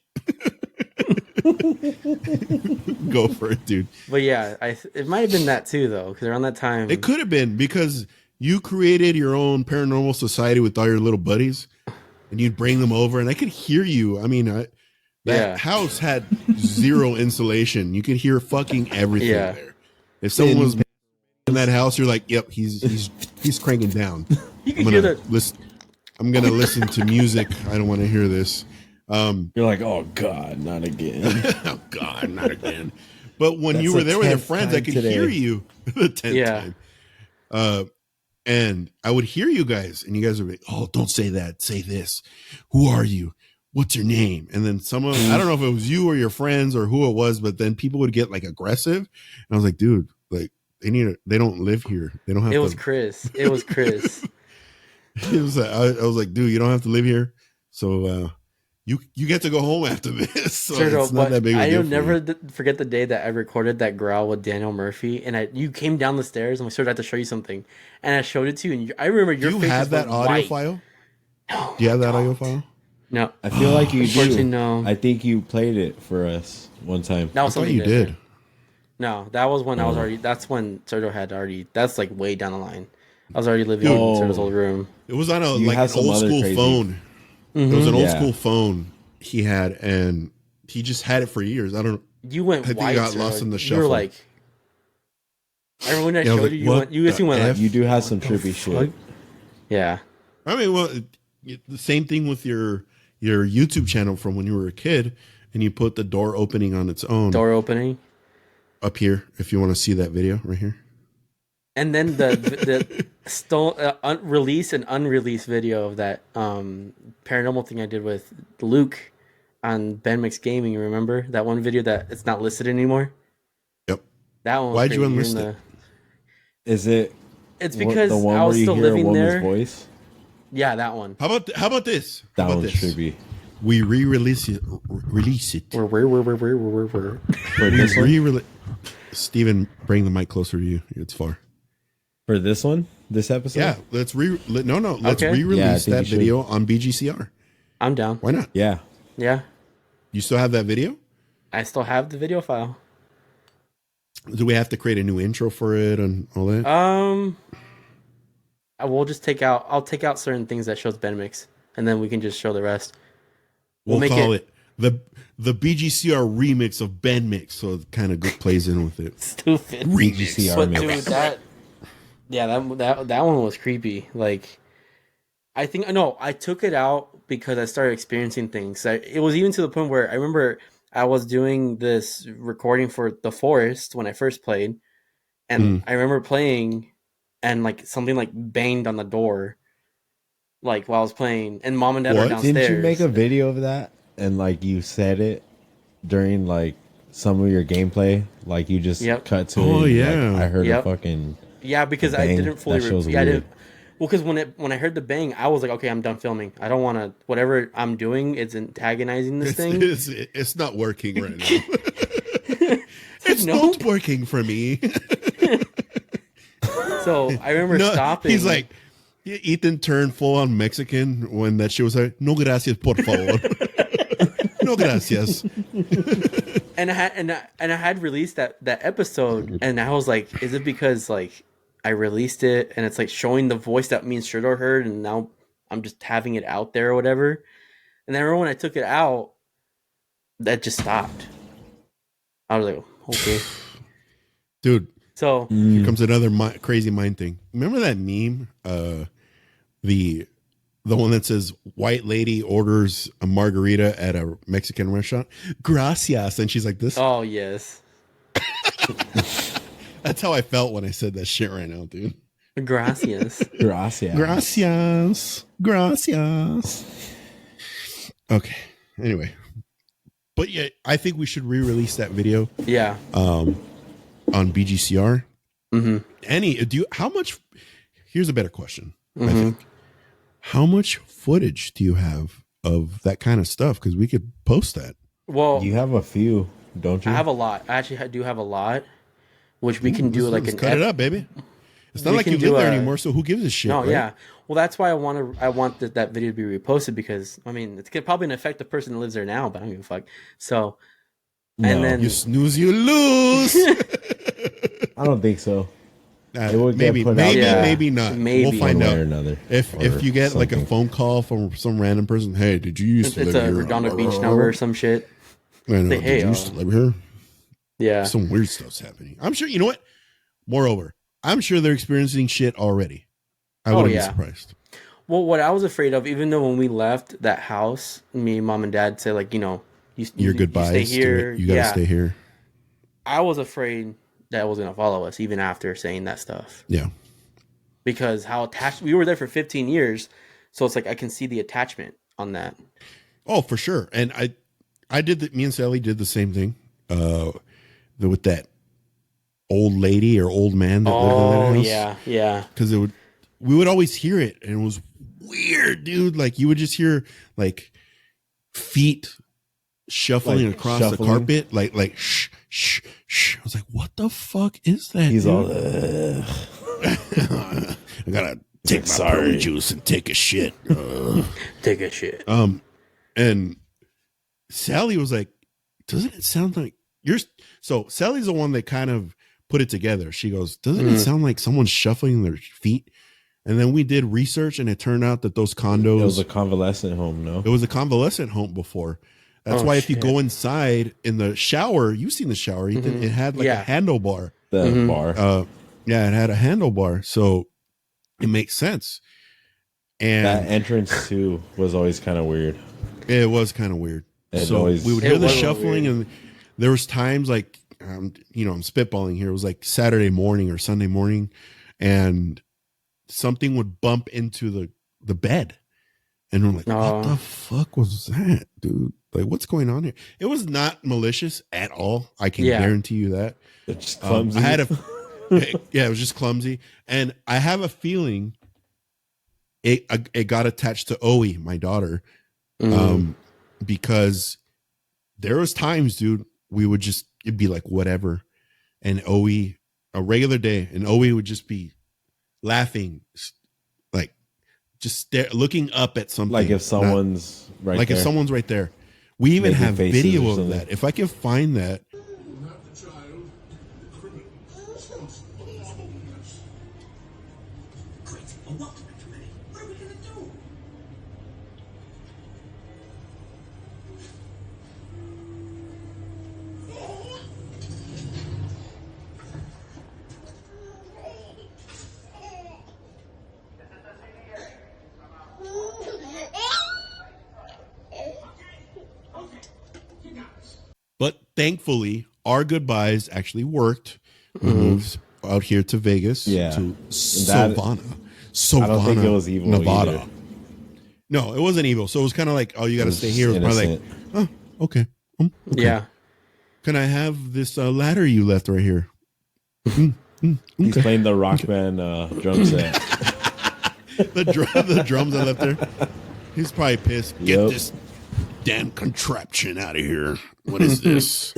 Go for it, dude. But yeah, it might have been that too, though, because around that time it could have been because you created your own paranormal society with all your little buddies, and you'd bring them over, and I could hear you. I mean, that house had zero insulation. You could hear fucking everything there. If someone was in that house, you're like, "Yep, he's cranking down." You can hear that. I'm gonna listen to music. I don't want to hear this. You're like, oh god, not again. Oh god, not again. But when you were there with your friends, I could hear you the 10th time. And I would hear you guys, and you guys would be, oh, don't say that. Say this. Who are you? What's your name? And then someone, I don't know if it was you or your friends or who it was, but then people would get like aggressive. And I was like, dude, like they don't live here. They don't have It was Chris. It was Chris. It was like, I was like, dude, you don't have to live here. So you get to go home after this. So it's not that big of a deal. I'll never forget the day that I recorded that growl with Daniel Murphy, and you came down the stairs, and we started to show you something, and I showed it to you, and I remember your face. Do you have that audio file? No. Do you have that audio file? No. I feel like you do. No. I think you played it for us one time. That was I thought you did. No, that was when I was already. That's when Sergio had already. That's like way down the line. I was already living in Sergio's old room. It was on an old school phone. It was an old school phone he had, and he just had it for years. I don't. You went. I think he got lost in the shuffle. You were like. I remember when I showed you. You went like. You do have some trippy shit. Yeah. I mean, well, the same thing with your YouTube channel from when you were a kid, and you put the door opening on its own. Door opening. Up here, if you want to see that video right here. And then the released and unreleased video of that paranormal thing I did with Luke on Ben Mix Gaming. You remember that one video that it's not listed anymore? Yep. That one. Why'd you unlist it? Is it? It's because the one I was where you still hear living a woman's there. Voice? Yeah, that one. How about this? That one's trippy. We release it. Release it. We're. For this one? Steven, bring the mic closer to you. It's far. For this one? This episode? Yeah, let's re-release Yeah, that video on BGCR. I'm down. Why not? Yeah. Yeah. You still have that video? I still have the video file. Do we have to create a new intro for it and all that? I will just I'll take out certain things that shows Ben Mix, and then we can just show the rest. We'll call it the BGCR remix of Ben Mix, so it kind of plays in with it. Stupid BGCR but mix. dude, that one was creepy. Like, I took it out because I started experiencing things. It was even to the point where I remember I was doing this recording for The Forest when I first played, and I remember playing, and like something like banged on the door, like while I was playing, and Mom and Dad were downstairs. Didn't you make a video of that and like you said it during like some of your gameplay? Like you just cut to it. Oh yeah, like, I heard a fucking because I didn't fully. I didn't. Well, because when I heard the bang, I was like, okay, I'm done filming. I don't want to. Whatever I'm doing, it's antagonizing this thing. It's not working right now. It's not working for me. So I remember stopping. He's like, Ethan turned full on Mexican when that shit was like, no gracias, por favor. No gracias. And I had released that episode, and I was like, is it because like I released it and it's like showing the voice that me and Shredor heard, and now I'm just having it out there or whatever? And then I remember when I took it out, that just stopped. I was like, okay, dude. So here comes another crazy mind thing. Remember that meme? The one that says white lady orders a margarita at a Mexican restaurant. Gracias. And she's like this. Oh, yes. That's how I felt when I said that shit right now, dude. Gracias. Gracias. Gracias. Gracias. Okay. Anyway. But yeah, I think we should re-release that video. Yeah. On BGCR. Mm-hmm. How much, here's a better question. I think. How much footage do you have of that kind of stuff? Because we could post that. Well, you have a few, don't you? I have a lot. I actually do have a lot, which we can do like an cut it up, baby. It's not like you live there anymore, so who gives a shit? No, right? Yeah. Well, that's why I want that video to be reposted, because I mean it's probably affect the person that lives there now, but I don't give a fuck. So, and then you snooze, you lose. I don't think so. Maybe not. Maybe we'll find out. Another. If you get like a phone call from some random person, hey, did you used to live here? It's a Redondo Beach number or some shit. I know. Did you used to live here? Yeah. Some weird stuff's happening. I'm sure. You know what? Moreover, I'm sure they're experiencing shit already. I wouldn't be surprised. Well, what I was afraid of, even though when we left that house, me, Mom, and Dad said, like, your goodbyes. You stay here. You gotta stay here. I was afraid that was gonna follow us, even after saying that stuff. Yeah. Because how attached we were there for 15 years, so it's like I can see the attachment on that. Oh, for sure. And I did me and Sally did the same thing. With that old lady or old man that lived in that house. Yeah. Because we would always hear it, and it was weird, dude. Like you would just hear like feet shuffling across the carpet, like shh, shh, shh. I was like, what the fuck is that? He's dude? all I gotta take my prune juice and take a shit. Take a shit. And Sally was like, doesn't it sound like so Sally's the one that kind of put it together. She goes, doesn't it sound like someone's shuffling their feet? And then we did research, and it turned out that those condos, it was a convalescent home. No, it was a convalescent home before. That's why if you go inside in the shower, you've seen the shower, Ethan, it had like a handlebar. The bar. Yeah, it had a handlebar. So it makes sense. And that entrance too was always kind of weird. It was kind of weird. So we would hear the shuffling, and there was times like, I'm spitballing here. It was like Saturday morning or Sunday morning, and something would bump into the bed. And we're like, what the fuck was that, dude? Like, what's going on here? It was not malicious at all. I can guarantee you that. It's clumsy. It was just clumsy. And I have a feeling it got attached to Owie, my daughter, because there was times, dude, it'd be like whatever. And Owie, a regular day, and Owie would just be laughing, like, just looking up at something, like if someone's if someone's right there. We even have video of that. If I can find that. But thankfully, our goodbyes actually worked. We moved out here to Vegas, to Savannah, I don't think it was evil, Nevada. Either. No, it wasn't evil. So it was kind of like, oh, you got to stay here. It was probably like, oh, okay. Okay. Yeah. Can I have this ladder you left right here? He's playing the rock band drum set. the drums I left there. He's probably pissed. Get this damn contraption out of here. What is this?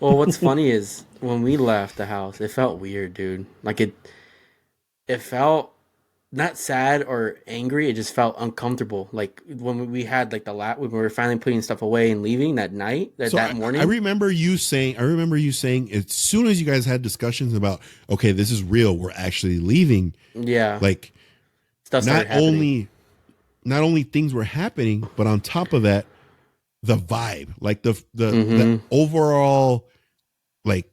Well, what's funny is when we left the house, it felt weird, dude. Like it felt not sad or angry. It just felt uncomfortable. Like when we had like when we were finally putting stuff away and leaving that night, that morning. I remember you saying as soon as you guys had discussions about, okay, this is real, we're actually leaving. Yeah. Like stuff not only things were happening, but on top of that, the vibe, like the overall, like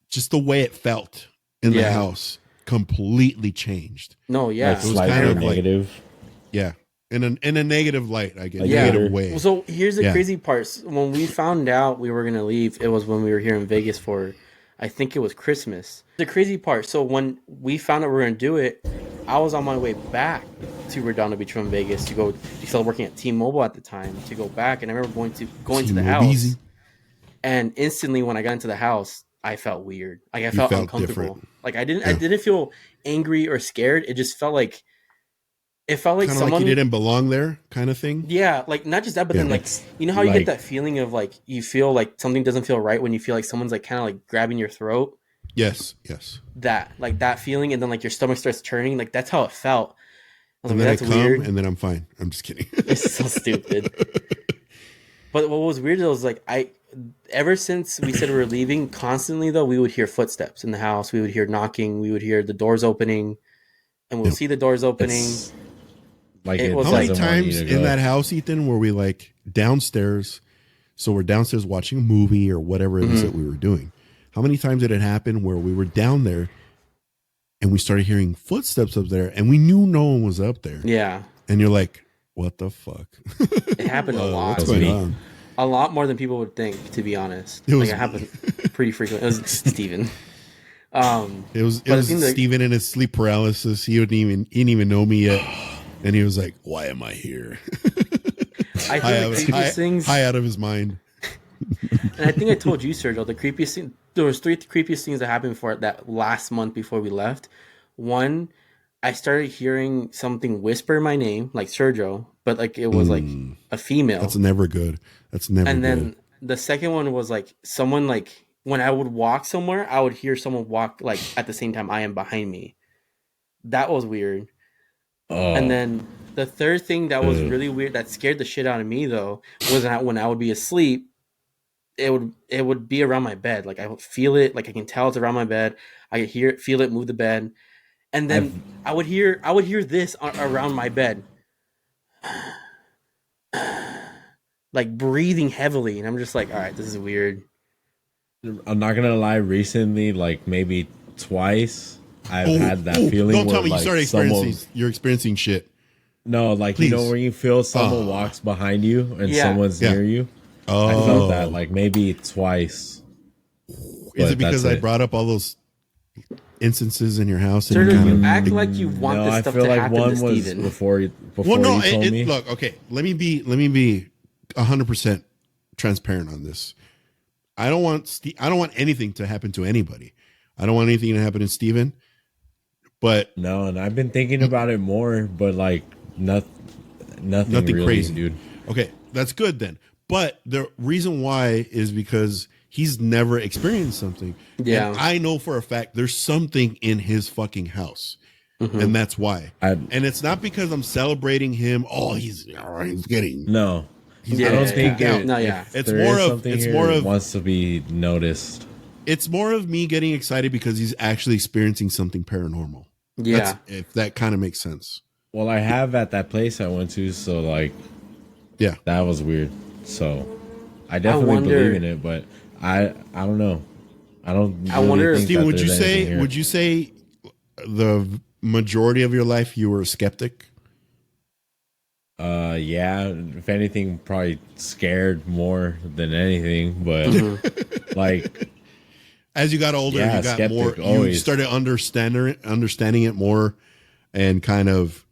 just the way it felt in the house completely changed. No, yeah. Like, it was kind of negative. Like, in a negative light, I guess. Negative way. So here's the crazy part. When we found out we were going to leave, it was when we were here in Vegas for, I think it was Christmas. The crazy part. So when we found out we were going to do it, I was on my way back to Redondo Beach from Vegas to go. He started working at T-Mobile at the time to go back, and I remember going to the house, and instantly when I got into the house, I felt weird. Like I felt uncomfortable. Different. Like I didn't feel angry or scared. It just felt like kind of like you didn't belong there, kind of thing. Yeah, like not just that, but then like you know how you get that feeling of like you feel like something doesn't feel right when you feel like someone's like kind of like grabbing your throat. Yes. That feeling, and then like your stomach starts turning. Like that's how it felt. I was and like, then that's weird. And then I'm fine. I'm just kidding. It's so stupid. But what was weird though was like ever since we said we were leaving, constantly though we would hear footsteps in the house. We would hear knocking. We would hear the doors opening, and we'll see the doors opening. How many times in that house, Ethan, were we like downstairs? So we're downstairs watching a movie or whatever it is that we were doing. How many times did it happen where we were down there and we started hearing footsteps up there and we knew no one was up there? Yeah. And you're like, what the fuck? It happened a lot. What's going on? A lot more than people would think, to be honest. It happened pretty frequently. It was Steven. It was Steven in his sleep paralysis. He didn't even know me yet. And he was like, why am I here? I think the creepiest things... High out of his mind. And I think I told you, Sergio, the creepiest thing... There was 3 creepiest things that happened for that last month before we left. One, I started hearing something whisper my name, like Sergio, but like it was like a female. That's never good. And then the second one was like someone like when I would walk somewhere, I would hear someone walk like at the same time I am behind me. That was weird. And then the third thing that was really weird that scared the shit out of me though was when I would be asleep, it would be around my bed. Like I would feel it, like I can tell it's around my bed. I could hear it, feel it, move the bed, and then I would hear this around my bed, like breathing heavily, and I'm just like, all right, this is weird. I'm not gonna lie. Recently, like maybe twice, I've had that feeling. Don't tell me like, you started you're experiencing shit. No, like please. You know where you feel someone walks behind you and someone's near you. Oh. I felt that like maybe twice. Is it because I brought up all those instances in your house. Sir, And you act like you want this stuff to happen to Steven. Before you told me. Look, okay, let me be 100% transparent on this. I don't want anything to happen to anybody. I don't want anything to happen to Steven. But no, and I've been thinking about it more, but like nothing really, crazy, dude. Okay, that's good then. But the reason why is because he's never experienced something. Yeah, and I know for a fact there's something in his fucking house, and that's why. And it's not because I'm celebrating him. Oh, he's getting no. He's I don't think it. No, yeah. It's more of wants to be noticed. It's more of me getting excited because he's actually experiencing something paranormal. Yeah. If that kind of makes sense. Well, I have at that place I went to, so like, yeah, that was weird. So I definitely believe in it, but I don't know. I don't. I wonder, Steve, would you say the majority of your life you were a skeptic? Yeah. If anything, probably scared more than anything, but like. As you got older, you got more. You started understanding it more, and kind of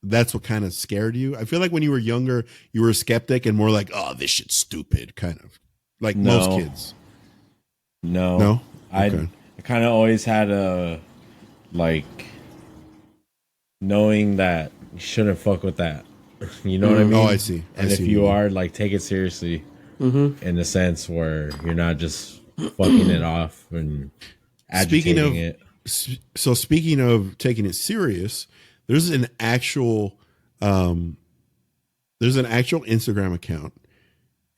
that's what kind of scared you. I feel like when you were younger, you were a skeptic and more like, "Oh, this shit's stupid," kind of like most kids. No. I kind of always had a like knowing that you shouldn't fuck with that. You know what I mean? Oh, I see. And if you are, like, take it seriously in the sense where you're not just fucking it off and agitating it. So speaking of taking it serious, there's an actual Instagram account.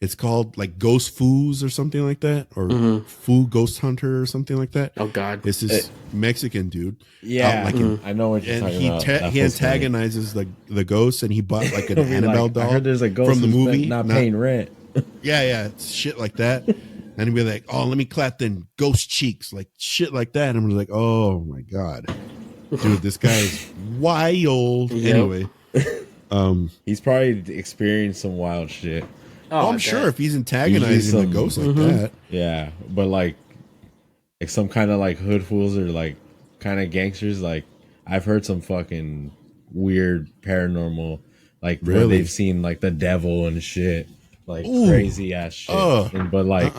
It's called like Ghost Foos or something like that, or Foo Ghost Hunter or something like that. Oh God, this is Mexican dude. Yeah, I know what you're talking about. He antagonizes the ghosts, and he bought like an Annabelle doll. I heard there's a ghost from the movie, not paying rent. Yeah, it's shit like that. And he'd be like, "Oh, let me clap them ghost cheeks," like shit like that. And I'm like, "Oh my God, dude, this guy is wild." Yep. Anyway, he's probably experienced some wild shit. Oh, I'm sure if he's antagonizing the ghost like that. Yeah, but like some kind of like hood fools or like kind of gangsters. Like I've heard some fucking weird paranormal, like where they've seen like the devil and shit, like crazy ass shit. But like,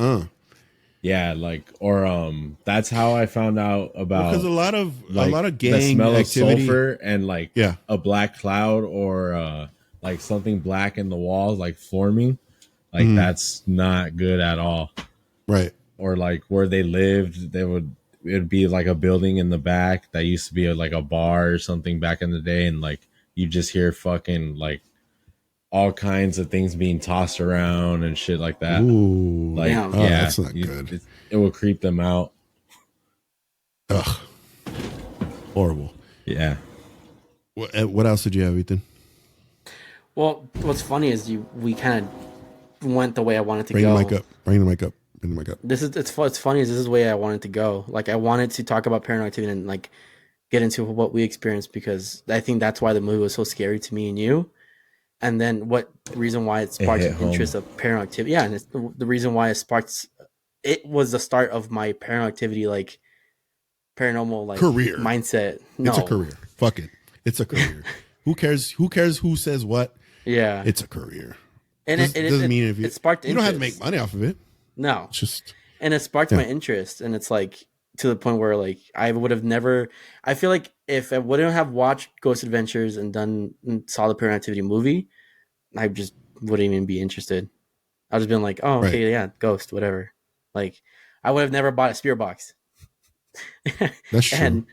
yeah, like or that's how I found out about because a lot of gang the smell activity. of sulfur and like a black cloud or like something black in the walls like forming. Like that's not good at all. Right. Or like where they lived, it'd be like a building in the back that used to be like a bar or something back in the day, and like you just hear fucking like all kinds of things being tossed around and shit like that. Ooh. Like that's not good. It will creep them out. Ugh. Horrible. Yeah. What else did you have, Ethan? Well, what's funny is we kind of went the way I wanted to go. Bring the mic up. It's funny is this is the way I wanted to go. Like I wanted to talk about paranormal activity and like get into what we experienced, because I think that's why the movie was so scary to me and you. And then the reason why it sparked the interest of paranormal activity. Yeah, and it's the reason why it was the start of my paranormal activity, like paranormal like career mindset. No. It's a career. Fuck it. It's a career. Who cares who says what? Yeah. It's a career. And it doesn't mean if it sparked you interest. don't have to make money off of it. No. It's just and it sparked my interest, and it's like to the point where like I would have never. I feel like if I wouldn't have watched Ghost Adventures and saw the Paranormal Activity movie, I just wouldn't even be interested. I would have been like, oh, okay, yeah, Ghost, whatever. Like I would have never bought a spirit box. That's true. And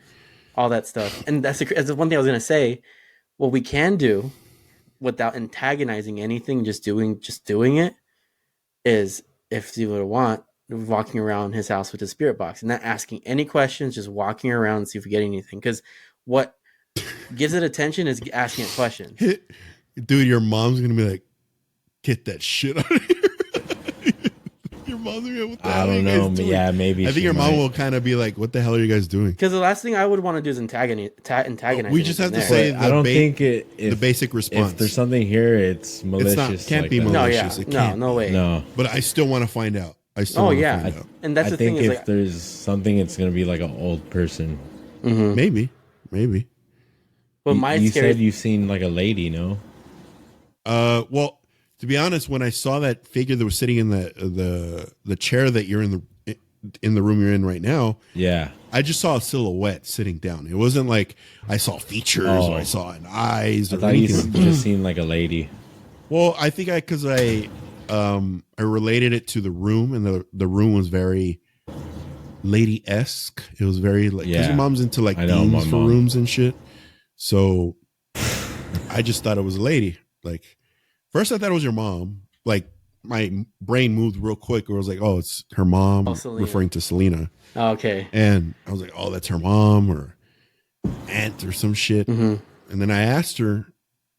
all that stuff, and that's the one thing I was gonna say. What we can do without antagonizing anything, just doing it, is if you would want, walking around his house with the spirit box and not asking any questions, just walking around and see if we get anything. Because what gives it attention is asking it questions. Dude, your mom's gonna be like, "Get that shit out of here." Your mom's gonna be like, "What the hell I don't know. Doing? Yeah, maybe. I think your mom will kind of be like, "What the hell are you guys doing?" Because the last thing I would want to do is antagonize. We just have to say I don't think the basic response. If there's something here, it's malicious. Can't be malicious. No way. No. But I still want to find out. I still want to find out. And that's the thing. Is if there's something, it's gonna be like an old person. Maybe. But my you scary. said you've seen like a lady, no? Well, to be honest, when I saw that figure that was sitting in the chair that you're in the room you're in right now, Yeah. I just saw a silhouette sitting down. It wasn't like I saw features or I saw an eyes I or thought you anything. just seen like a lady. Well, I think because I related it to the room, and the room was very lady-esque. It was very like, because your mom's into like themes for rooms and shit. So I just thought it was a lady. Like, first I thought it was your mom. Like, my brain moved real quick where I was like, oh, it's her mom, referring to Selena. Oh, okay. And I was like, oh, that's her mom or aunt or some shit. And then I asked her,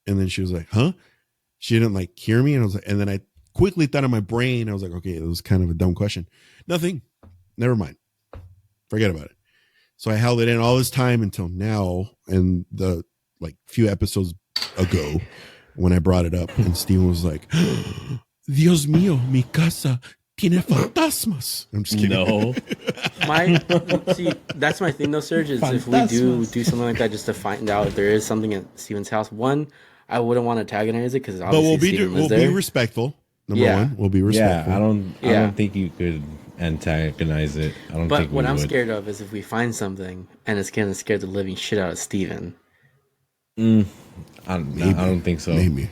and then she was like, huh? She didn't like hear me. And I was like, and then I quickly thought in my brain, I was like, okay, it was kind of a dumb question. Nothing. Never mind. Forget about it. So I held it in all this time until now, and the like few episodes ago when I brought it up, and Steven was like, Dios mío, mi casa tiene fantasmas. I'm just kidding. No. See, that's my thing though, Serge, is if we do something like that just to find out if there is something at Steven's house, one, I wouldn't want to antagonize it because obviously we'll be respectful. Number one, we'll be respectful. Yeah, I don't think you could antagonize it. I don't think. But what I'm scared of is if we find something and it's gonna scare the living shit out of Steven. I don't think so. Maybe.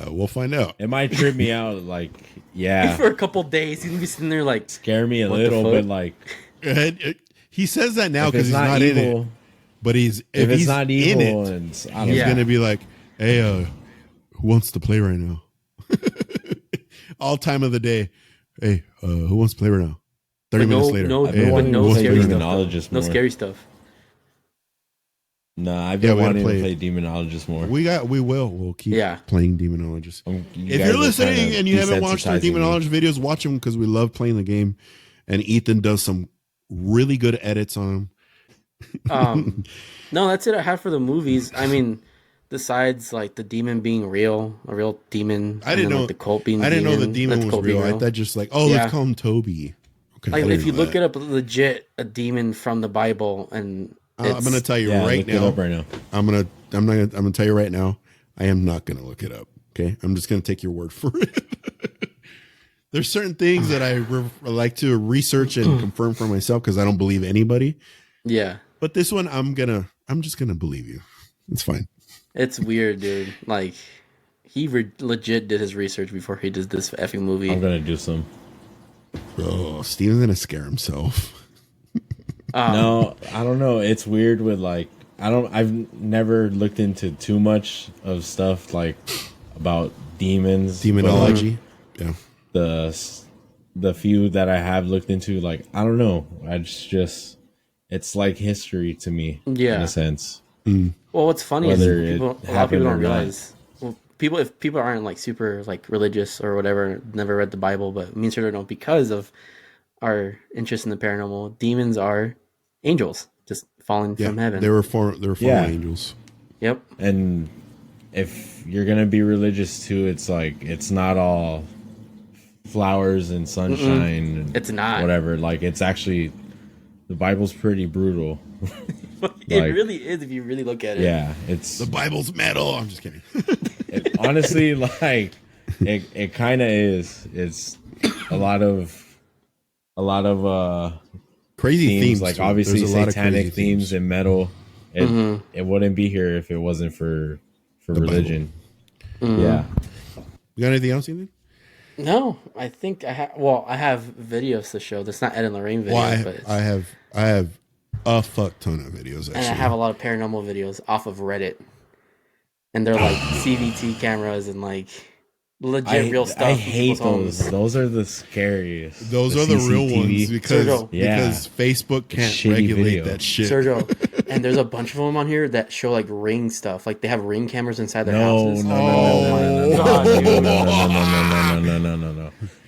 We'll find out. It might trip me out, like, yeah. For a couple days, he's gonna be sitting there like, scare me a little bit, like. He says that now because he's not evil, in it. But if it's he's not evil, in it, he's gonna be like, hey, who wants to play right now? All time of the day. Hey, who wants to play right now? 30 minutes later. No scary stuff. No, I've been wanting to play Demonologist more. We'll keep playing Demonologist. If you're listening and you haven't watched our Demonologist videos, watch them because we love playing the game. And Ethan does some really good edits on them. No, that's it I have for the movies. I mean, besides like the demon being real, a real demon. I didn't know like, the cult being. I didn't know the demon was real. I thought just like, let's call him Toby. Okay, like if you look it up, legit a demon from the Bible, and I'm going to tell you right now. I'm going to tell you right now. I am not going to look it up. Okay, I'm just going to take your word for it. There's certain things that I like to research and confirm for myself because I don't believe anybody. Yeah. But this one, I'm just gonna believe you. It's fine. It's weird, dude. Like he legit did his research before he did this effing movie. I'm gonna do some. Oh, Steven's gonna scare himself. No, I don't know. It's weird with like I've never looked into too much of stuff like about demonology. Like, yeah. The few that I have looked into, like I don't know. It's like history to me, in a sense. Well, what's funny is a lot of people don't realize. Well, if people aren't like super like religious or whatever, never read the Bible, but me and Sergio don't because of our interest in the paranormal. Demons are angels, just falling from heaven. They were fallen angels. Yep. And if you're gonna be religious too, it's like it's not all flowers and sunshine. And it's not whatever. Like it's actually. The Bible's pretty brutal. It really is if you really look at it. Yeah, it's the Bible's metal. I'm just kidding. Honestly, like it kind of is. It's a lot of crazy themes. Like obviously satanic themes and metal. It wouldn't be here if it wasn't for religion. Yeah. You got anything else, Ethan? No, I think I have. Well, I have videos to show. That's not Ed and Lorraine videos, but I have a fuck ton of videos. Actually. And I have a lot of paranormal videos off of Reddit, and they're like CVT cameras and like legit real stuff. I hate those. Those are the scariest. Those are the real ones because Facebook can't regulate that shit. Sergio, and there's a bunch of them on here that show like ring stuff. Like they have ring cameras inside their houses. No.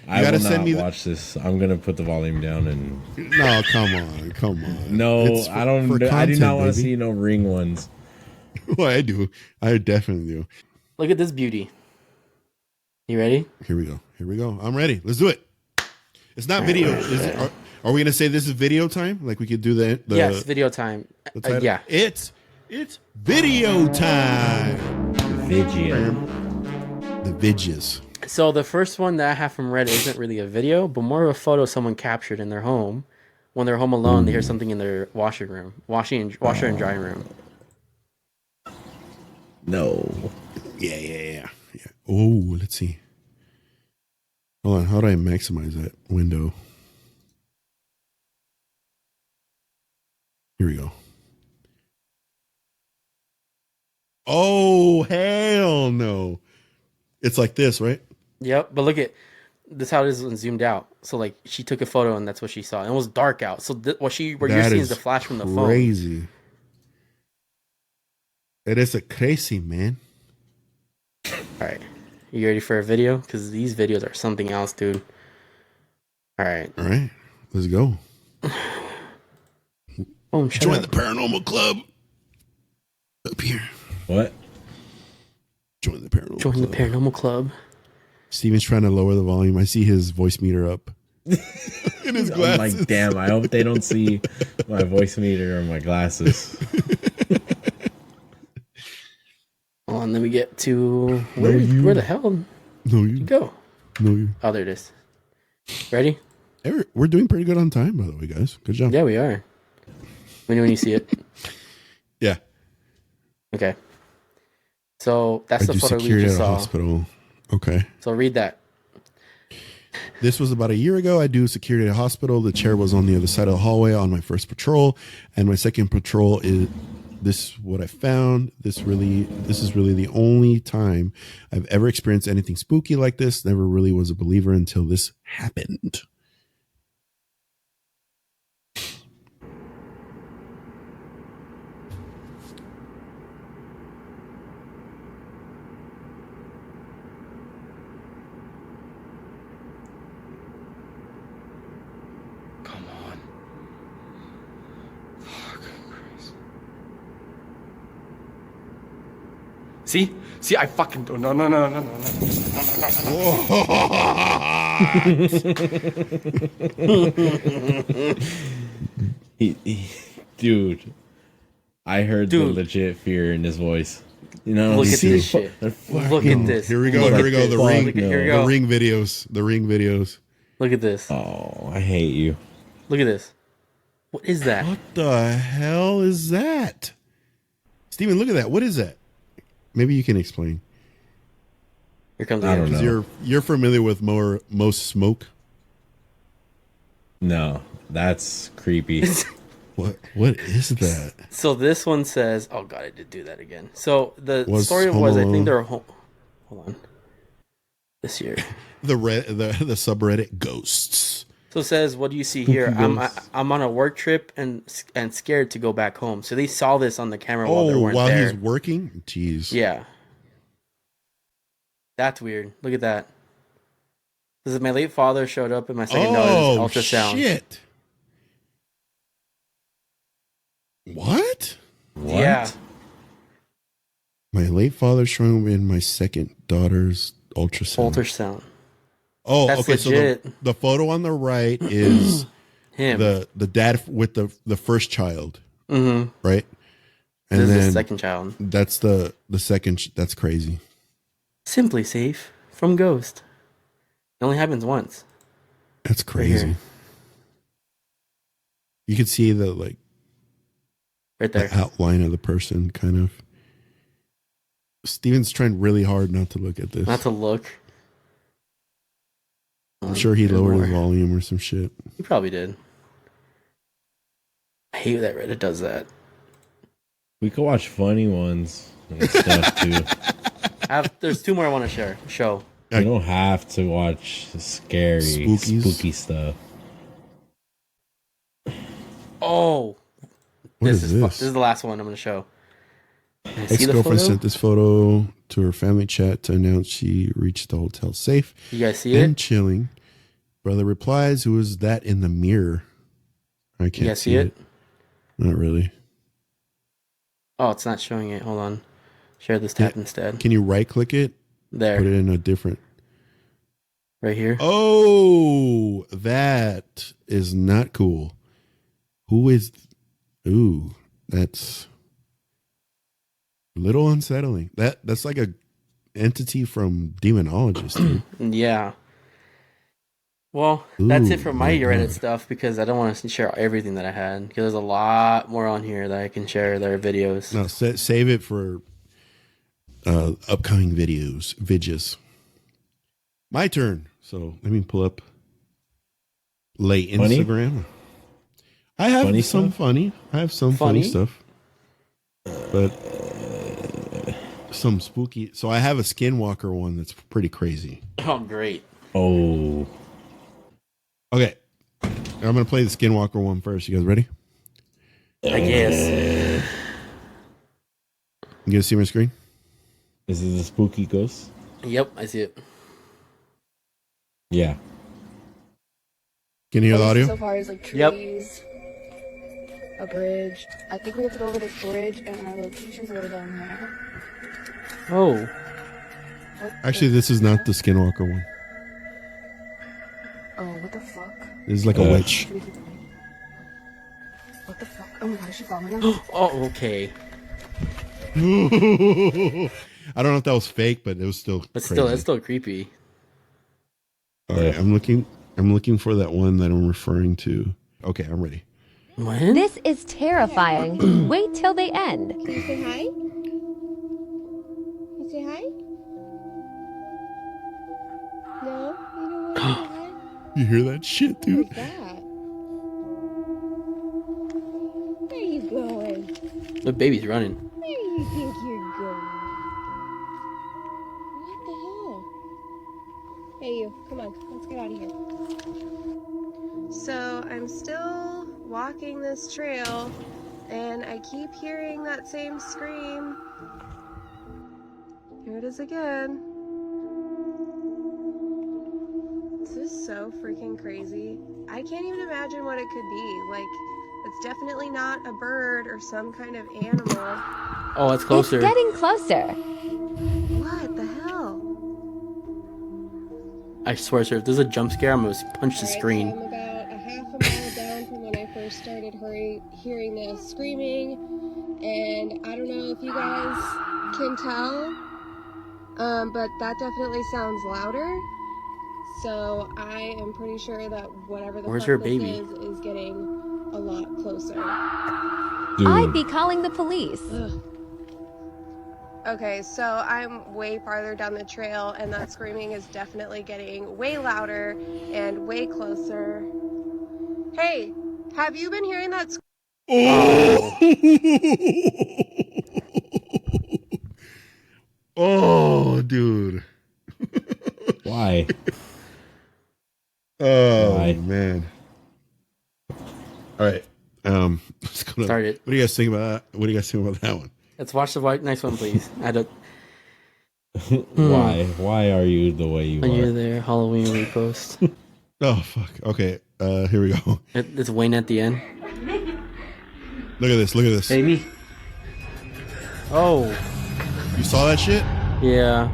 I will not watch this. I'm gonna put the volume down and. No, come on. No, I don't. I do not want to see no ring ones. Well, I do. I definitely do. Look at this beauty. You ready? Here we go. I'm ready. Let's do it. It's not video. Are Are we gonna say this is video time? Like we could do the yes, video time. Yeah. It's video time. Video. The vidges. So the first one that I have from Reddit isn't really a video, but more of a photo someone captured in their home. When they're home alone, they hear something in their washer and drying room. No. Yeah. Oh, let's see. Hold on. How do I maximize that window? Here we go. Oh, hell no. It's like this, right? Yep, but look at this how it is when zoomed out. So like she took a photo and that's what she saw. And it was dark out. So what you're seeing is the flash from the phone. Crazy. It is a crazy, man. All right. You ready for a video? Because these videos are something else, dude. All right. Let's go. Oh, join the Paranormal Club. Up here. What? Join the Paranormal Club. Steven's trying to lower the volume. I see his voice meter up. In his glasses. I'm like, damn, I hope they don't see my voice meter or my glasses. Hold on, let me get to where the hell did you go? No, you. Oh, there it is. Ready? We're doing pretty good on time, by the way, guys. Good job. Yeah, we are. When you see it. Yeah. Okay. So that's the photo we just saw. Hospital. Okay. So read that. This was about a year ago. I do security at a hospital. The chair was on the other side of the hallway on my first patrol, and my second patrol is this. What I found. This is really the only time I've ever experienced anything spooky like this. Never really was a believer until this happened. See, I fucking don't. No. Dude, I heard the legit fear in his voice. You know, look at this shit. Look at this. Here we go. The ring. The ring videos. Look at this. Oh, I hate you. Look at this. What is that? What the hell is that? Steven, look at that. What is that? Maybe you can explain. Here comes I don't know. You're familiar with most smoke? No, that's creepy. What is that? So this one says, oh god, I did do that again. So the story Home was, I Alone. think they're home. Hold on. This year. The subreddit ghosts. So it says, what do you see here? I'm on a work trip and scared to go back home. So they saw this on the camera while they weren't there. He's working? Jeez. Yeah. That's weird. Look at that. This is my late father showed up in my second daughter's ultrasound. Shit. What? Yeah. My late father showing in my second daughter's ultrasound. Oh, that's okay. Legit. So the photo on the right is him, the dad with the first child, mm-hmm. right? And this then is the second child. That's the second. That's crazy. Simply safe from ghost. It only happens once. That's crazy. Right, you can see the right there, the outline of the person, kind of. Steven's trying really hard not to look at this. Not to look. I'm sure he lowered his volume or some shit. He probably did. I hate that Reddit does that. We could watch funny ones and stuff too. There's two more I want to show. You don't have to watch scary, spooky stuff. Oh, this is the last one I'm going to show. Ex-girlfriend sent this photo to her family chat to announce she reached the hotel safe. You guys see it? Chilling. Brother replies, "Who is that in the mirror?" I can't see it. Not really. Oh, it's not showing it. Hold on. Share this tab instead. Can you right click it? There. Put it in a different. right here. Oh, that is not cool. Who is? Ooh, that's a little unsettling. That's like a entity from Demonologist, dude. Yeah. Well, that's it Ooh, for my my Reddit God. stuff because I don't want to share everything that I had because there's a lot more on here that I can share that are videos. No, save it for upcoming vidges. My turn. So let me pull up late Funny? Instagram. I have Funny some stuff? funny. I have some funny stuff, but some spooky. So I have a Skinwalker one that's pretty crazy. Oh, great. Oh. Okay, I'm gonna play the Skinwalker one first. You guys ready? I guess. You guys see my screen? Is it a spooky ghost? Yep, I see it. Yeah. Can you hear the audio? So far is like trees, a bridge. I think we have to go over this bridge, and our location's over down there. Oh. Actually, this is not the Skinwalker one. Oh, what the fuck? This is like a witch. What the fuck? Oh my god, is she following us? Oh, okay. I don't know if that was fake, but it was still But crazy. still, it's still creepy. All right, I'm looking for that one that I'm referring to. Okay, I'm ready. What? This is terrifying. Wait till they end. Can you say hi? You say hi? No? You don't want to say hi? You hear that shit, dude? What's that? Where are you going? The baby's running. Where do you think you're going? What the hell? Hey you, come on, let's get out of here. So I'm still walking this trail and I keep hearing that same scream. Here it is again. This is so freaking crazy. I can't even imagine what it could be. Like, it's definitely not a bird or some kind of animal. Oh, it's closer. It's getting closer. What the hell? I swear, sir, if there's a jump scare, I'm going to punch the Alright, screen. so I'm about a half a mile down from when I first started hearing the screaming, and I don't know if you guys can tell, but that definitely sounds louder. So I am pretty sure that whatever the Where's fuck her this baby? is getting a lot closer. Dude. I'd be calling the police. Ugh. Okay, so I'm way farther down the trail, and that screaming is definitely getting way louder and way closer. Hey, have you been hearing that Oh, oh, dude. Why? Oh, Why? man. All right. Let's go to, Start it. What do you guys think about that? What do you guys think about that one? Let's watch the next one, please. I don't. Why? Why are you the way you When you're are? there, Halloween repost. Oh, fuck. Okay. Here we go. It's Wayne at the end. Look at this. Look at this. Baby. Oh, You saw that shit? yeah.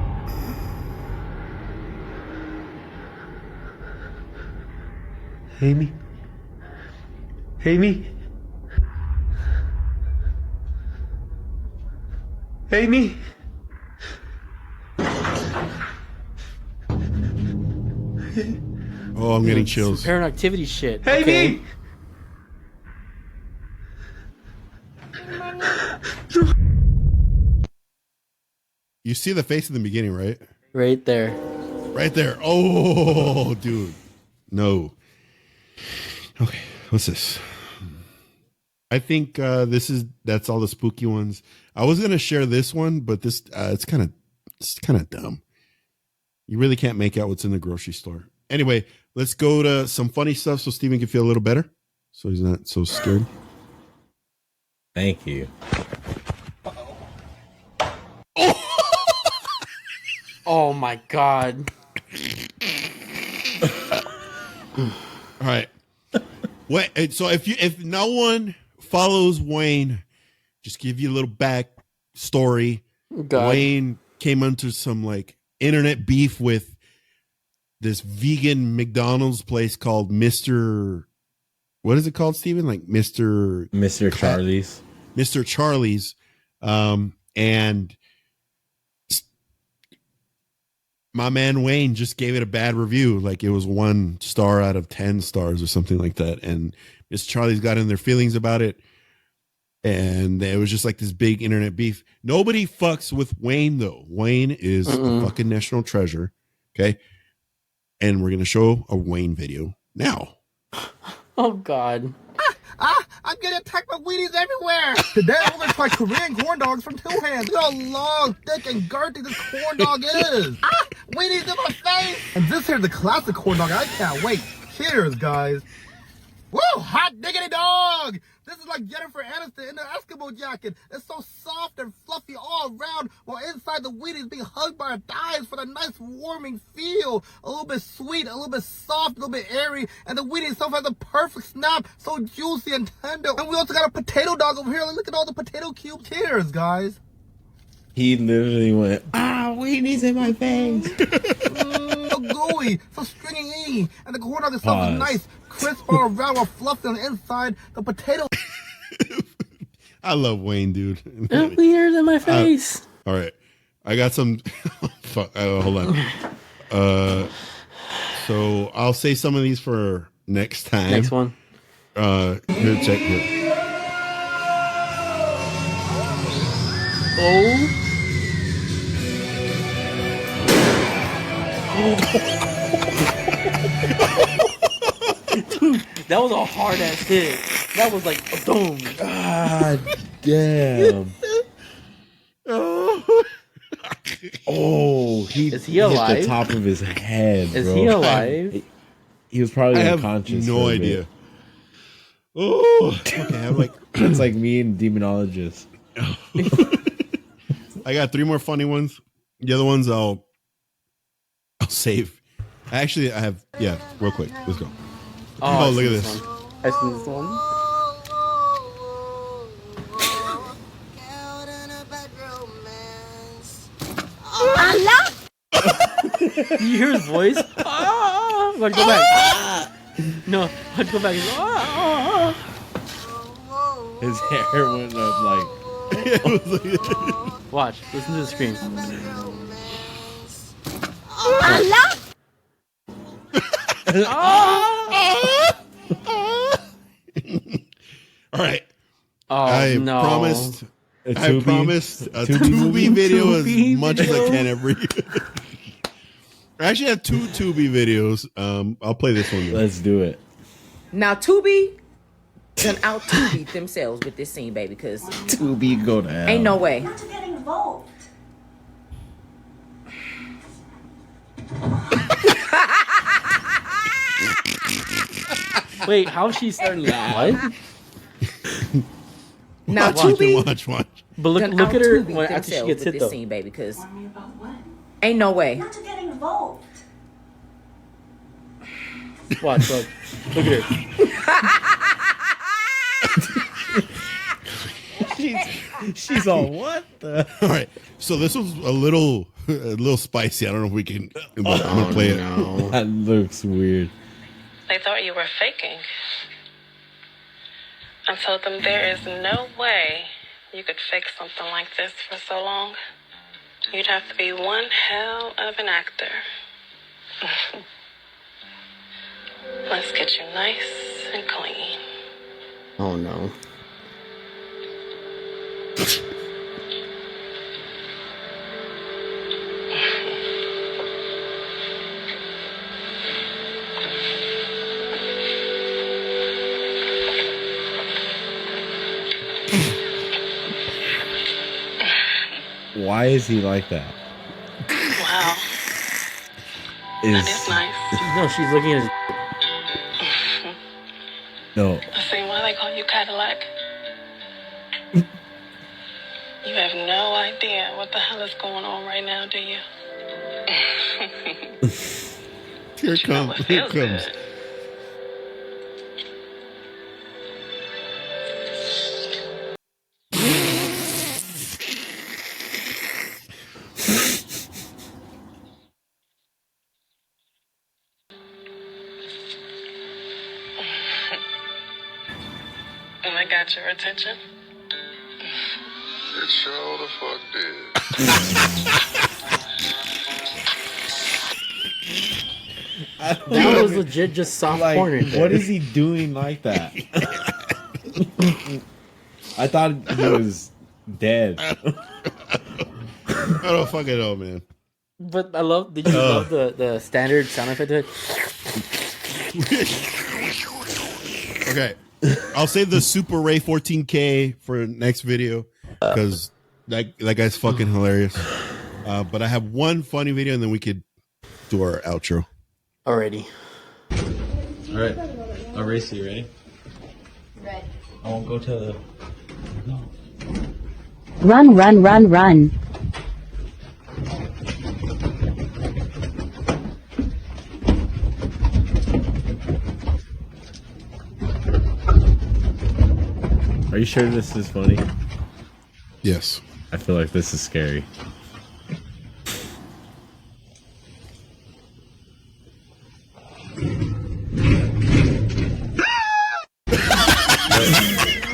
Amy? Amy? Amy? Oh, I'm getting chills. Paranormal Activity shit. Amy! Okay. You see the face in the beginning, right? Right there. Right there. Oh, dude. No. Okay. What's this? I think that's all the spooky ones. I was gonna share this one, but this it's kind of dumb. You really can't make out what's in the grocery store. Anyway, let's go to some funny stuff so Steven can feel a little better, so he's not so scared. Thank you. Oh my god. All right. Wait. So if no one follows Wayne, just give you a little back story. God. Wayne came into some like internet beef with this vegan McDonald's place called Mr. What is it called, Steven? Like Mr. Charlie's. Mr. Charlie's. And my man Wayne just gave it a bad review. Like it was 1 star out of 10 stars or something like that. And Mr. Charlie's got in their feelings about it. And it was just like this big internet beef. Nobody fucks with Wayne, though. Wayne is a fucking national treasure. Okay. And we're going to show a Wayne video now. Oh, God. I'm getting attacked by Wheaties everywhere. Today I'm going to try Korean corn dogs from 2 hands. Look how long, thick, and girthy this corn dog is. Wheaties in my face. And this here's the classic corn dog. I can't wait. Cheers, guys. Woo! Hot diggity dog! This is like Jennifer Aniston in the Eskimo jacket. It's so soft and fluffy all around, while inside the Wheaties being hugged by our thighs for the nice warming feel. A little bit sweet, a little bit soft, a little bit airy, and the Wheaties itself has a perfect snap, so juicy and tender. And we also got a potato dog over here. Look at all the potato cubes. Cheers, guys. He literally went, Wheaties in my face. So gooey, so stringy, and the corn dog itself is nice, crisp all around, while fluffy on the inside. The potato. I love Wayne, dude. Weird in my face. All right, I got some. Fuck, hold on. So I'll say some of these for next time. Next one. Here, check here. Oh. Dude, that was a hard ass hit. That was like a boom. God damn. Is he alive? Hit the top of his head, bro. Is he alive? He was probably I have unconscious. no idea. Oh, okay. I'm like, it's like me and demonologist. I got 3 more funny ones. The other ones I'll save. Actually, I have. Yeah, real quick. Let's go. Oh, look at this. I see this one. You hear his voice? Let's go back. No, let's go back. His hair went up like. Watch. Listen to the scream. All right. Oh, I no. promised a Tubi video as much as I can every year. I actually have 2 Tubi videos. I'll play this one. Let's do it. Now, Tubi done out Tubi themselves with this scene, baby, because Tubi go to hell. ain't no way. Not to get involved. Wait, how's she starting what? Now, Watch. But look at her when, after she gets hit, though. Scene, baby, because ain't no way. Not to get involved. Watch, look at her. She's all what the? All right. So this was a little spicy. I don't know if we can. I'm gonna play it. That looks weird. They thought you were faking. I told them there is no way you could fake something like this for so long. You'd have to be one hell of an actor. Let's get you nice and clean. Oh no. Why is he like that? Wow. That is nice. No, she's looking at his. No. See why they call you Cadillac? You have no idea what the hell is going on right now, do you? Here it comes. Here it comes. got your attention? It sure the fuck did. That was legit just soft porn right there. What is he doing like that? I thought he was dead. I don't fucking know, man. But I love. Did you love the standard sound effect to it? Okay, I'll save the Super Ray 14K for next video because that guy's fucking hilarious. But I have one funny video, and then we could do our outro. Alrighty. All right, I'll race you. Ready? Red. I won't go to the. Run, run, run, run. Are you sure this is funny? Yes. I feel like this is scary.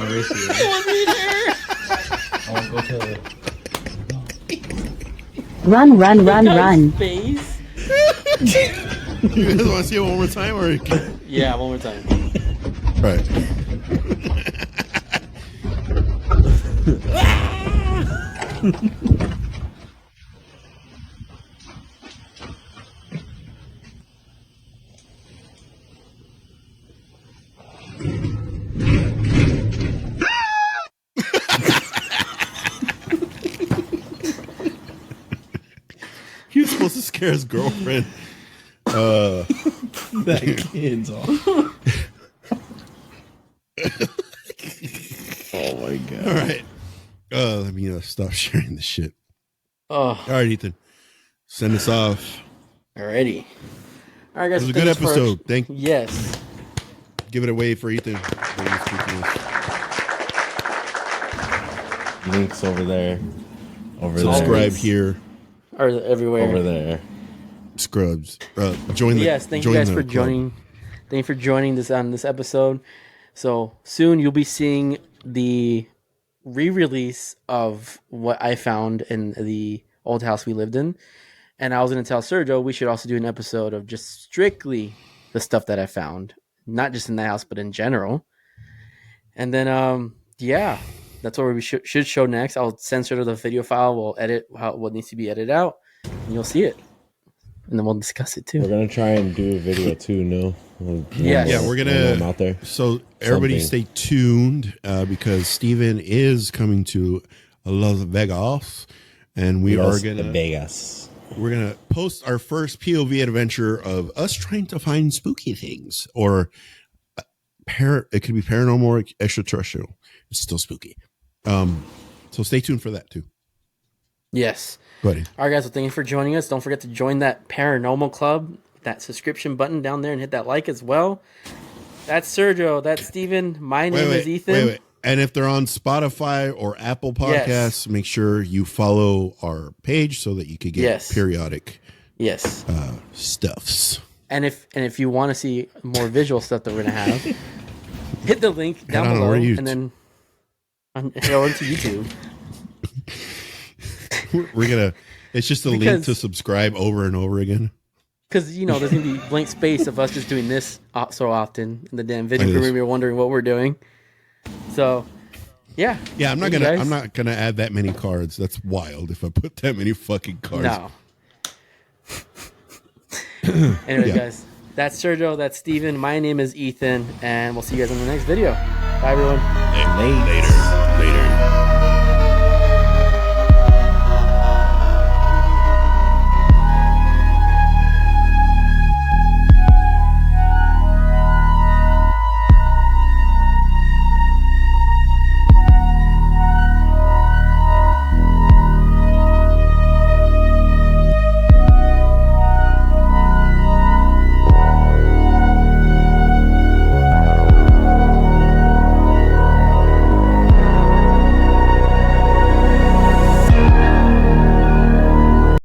I'll race you. I won't go to the. Run, run, run, run. Face. You guys want to see it one more time, or? Yeah, one more time. All right. He was supposed to scare his girlfriend. That kid's on. Oh my god! All right. Let me stop sharing this shit. Oh. All right, Ethan. Send us off. Alrighty. All right, guys. It was a good episode. Yes. Give it away for Ethan. Links over there. Subscribe here. Or everywhere. Over there. Scrubs. Join the. Yes, thank you guys for joining. Thank you for joining this on this episode. So soon you'll be seeing the re-release of what I found in the old house we lived in. And I was going to tell Sergio we should also do an episode of just strictly the stuff that I found. Not just in the house, but in general. And then, yeah, that's what we should show next. I'll censor the video file. We'll edit what needs to be edited out. And you'll see it. And then we'll discuss it too. We're going to try and do a video too, no? Yeah, we're gonna out there. So everybody stay tuned because Steven is coming to Las Vegas, and we're gonna post our first POV adventure of us trying to find spooky things, or it could be paranormal or extraterrestrial. It's still spooky. So stay tuned for that too. Yes. Go ahead. All right, guys. Well, thank you for joining us. Don't forget to join that Paranormal Club. That subscription button down there and hit that like as well. That's Sergio. That's Steven. My name is Ethan. Wait. And if they're on Spotify or Apple Podcasts, make sure you follow our page so that you could get periodic stuffs. And if you want to see more visual stuff that we're gonna have, hit the link down below and then go into YouTube. It's just a link to subscribe over and over again. Because, there's going to be blank space of us just doing this so often in the damn video for maybe wondering what we're doing. So, yeah. Yeah, I'm not gonna add that many cards. That's wild if I put that many fucking cards. No. Anyway, guys, that's Sergio, that's Steven. My name is Ethan, and we'll see you guys in the next video. Bye, everyone. Later.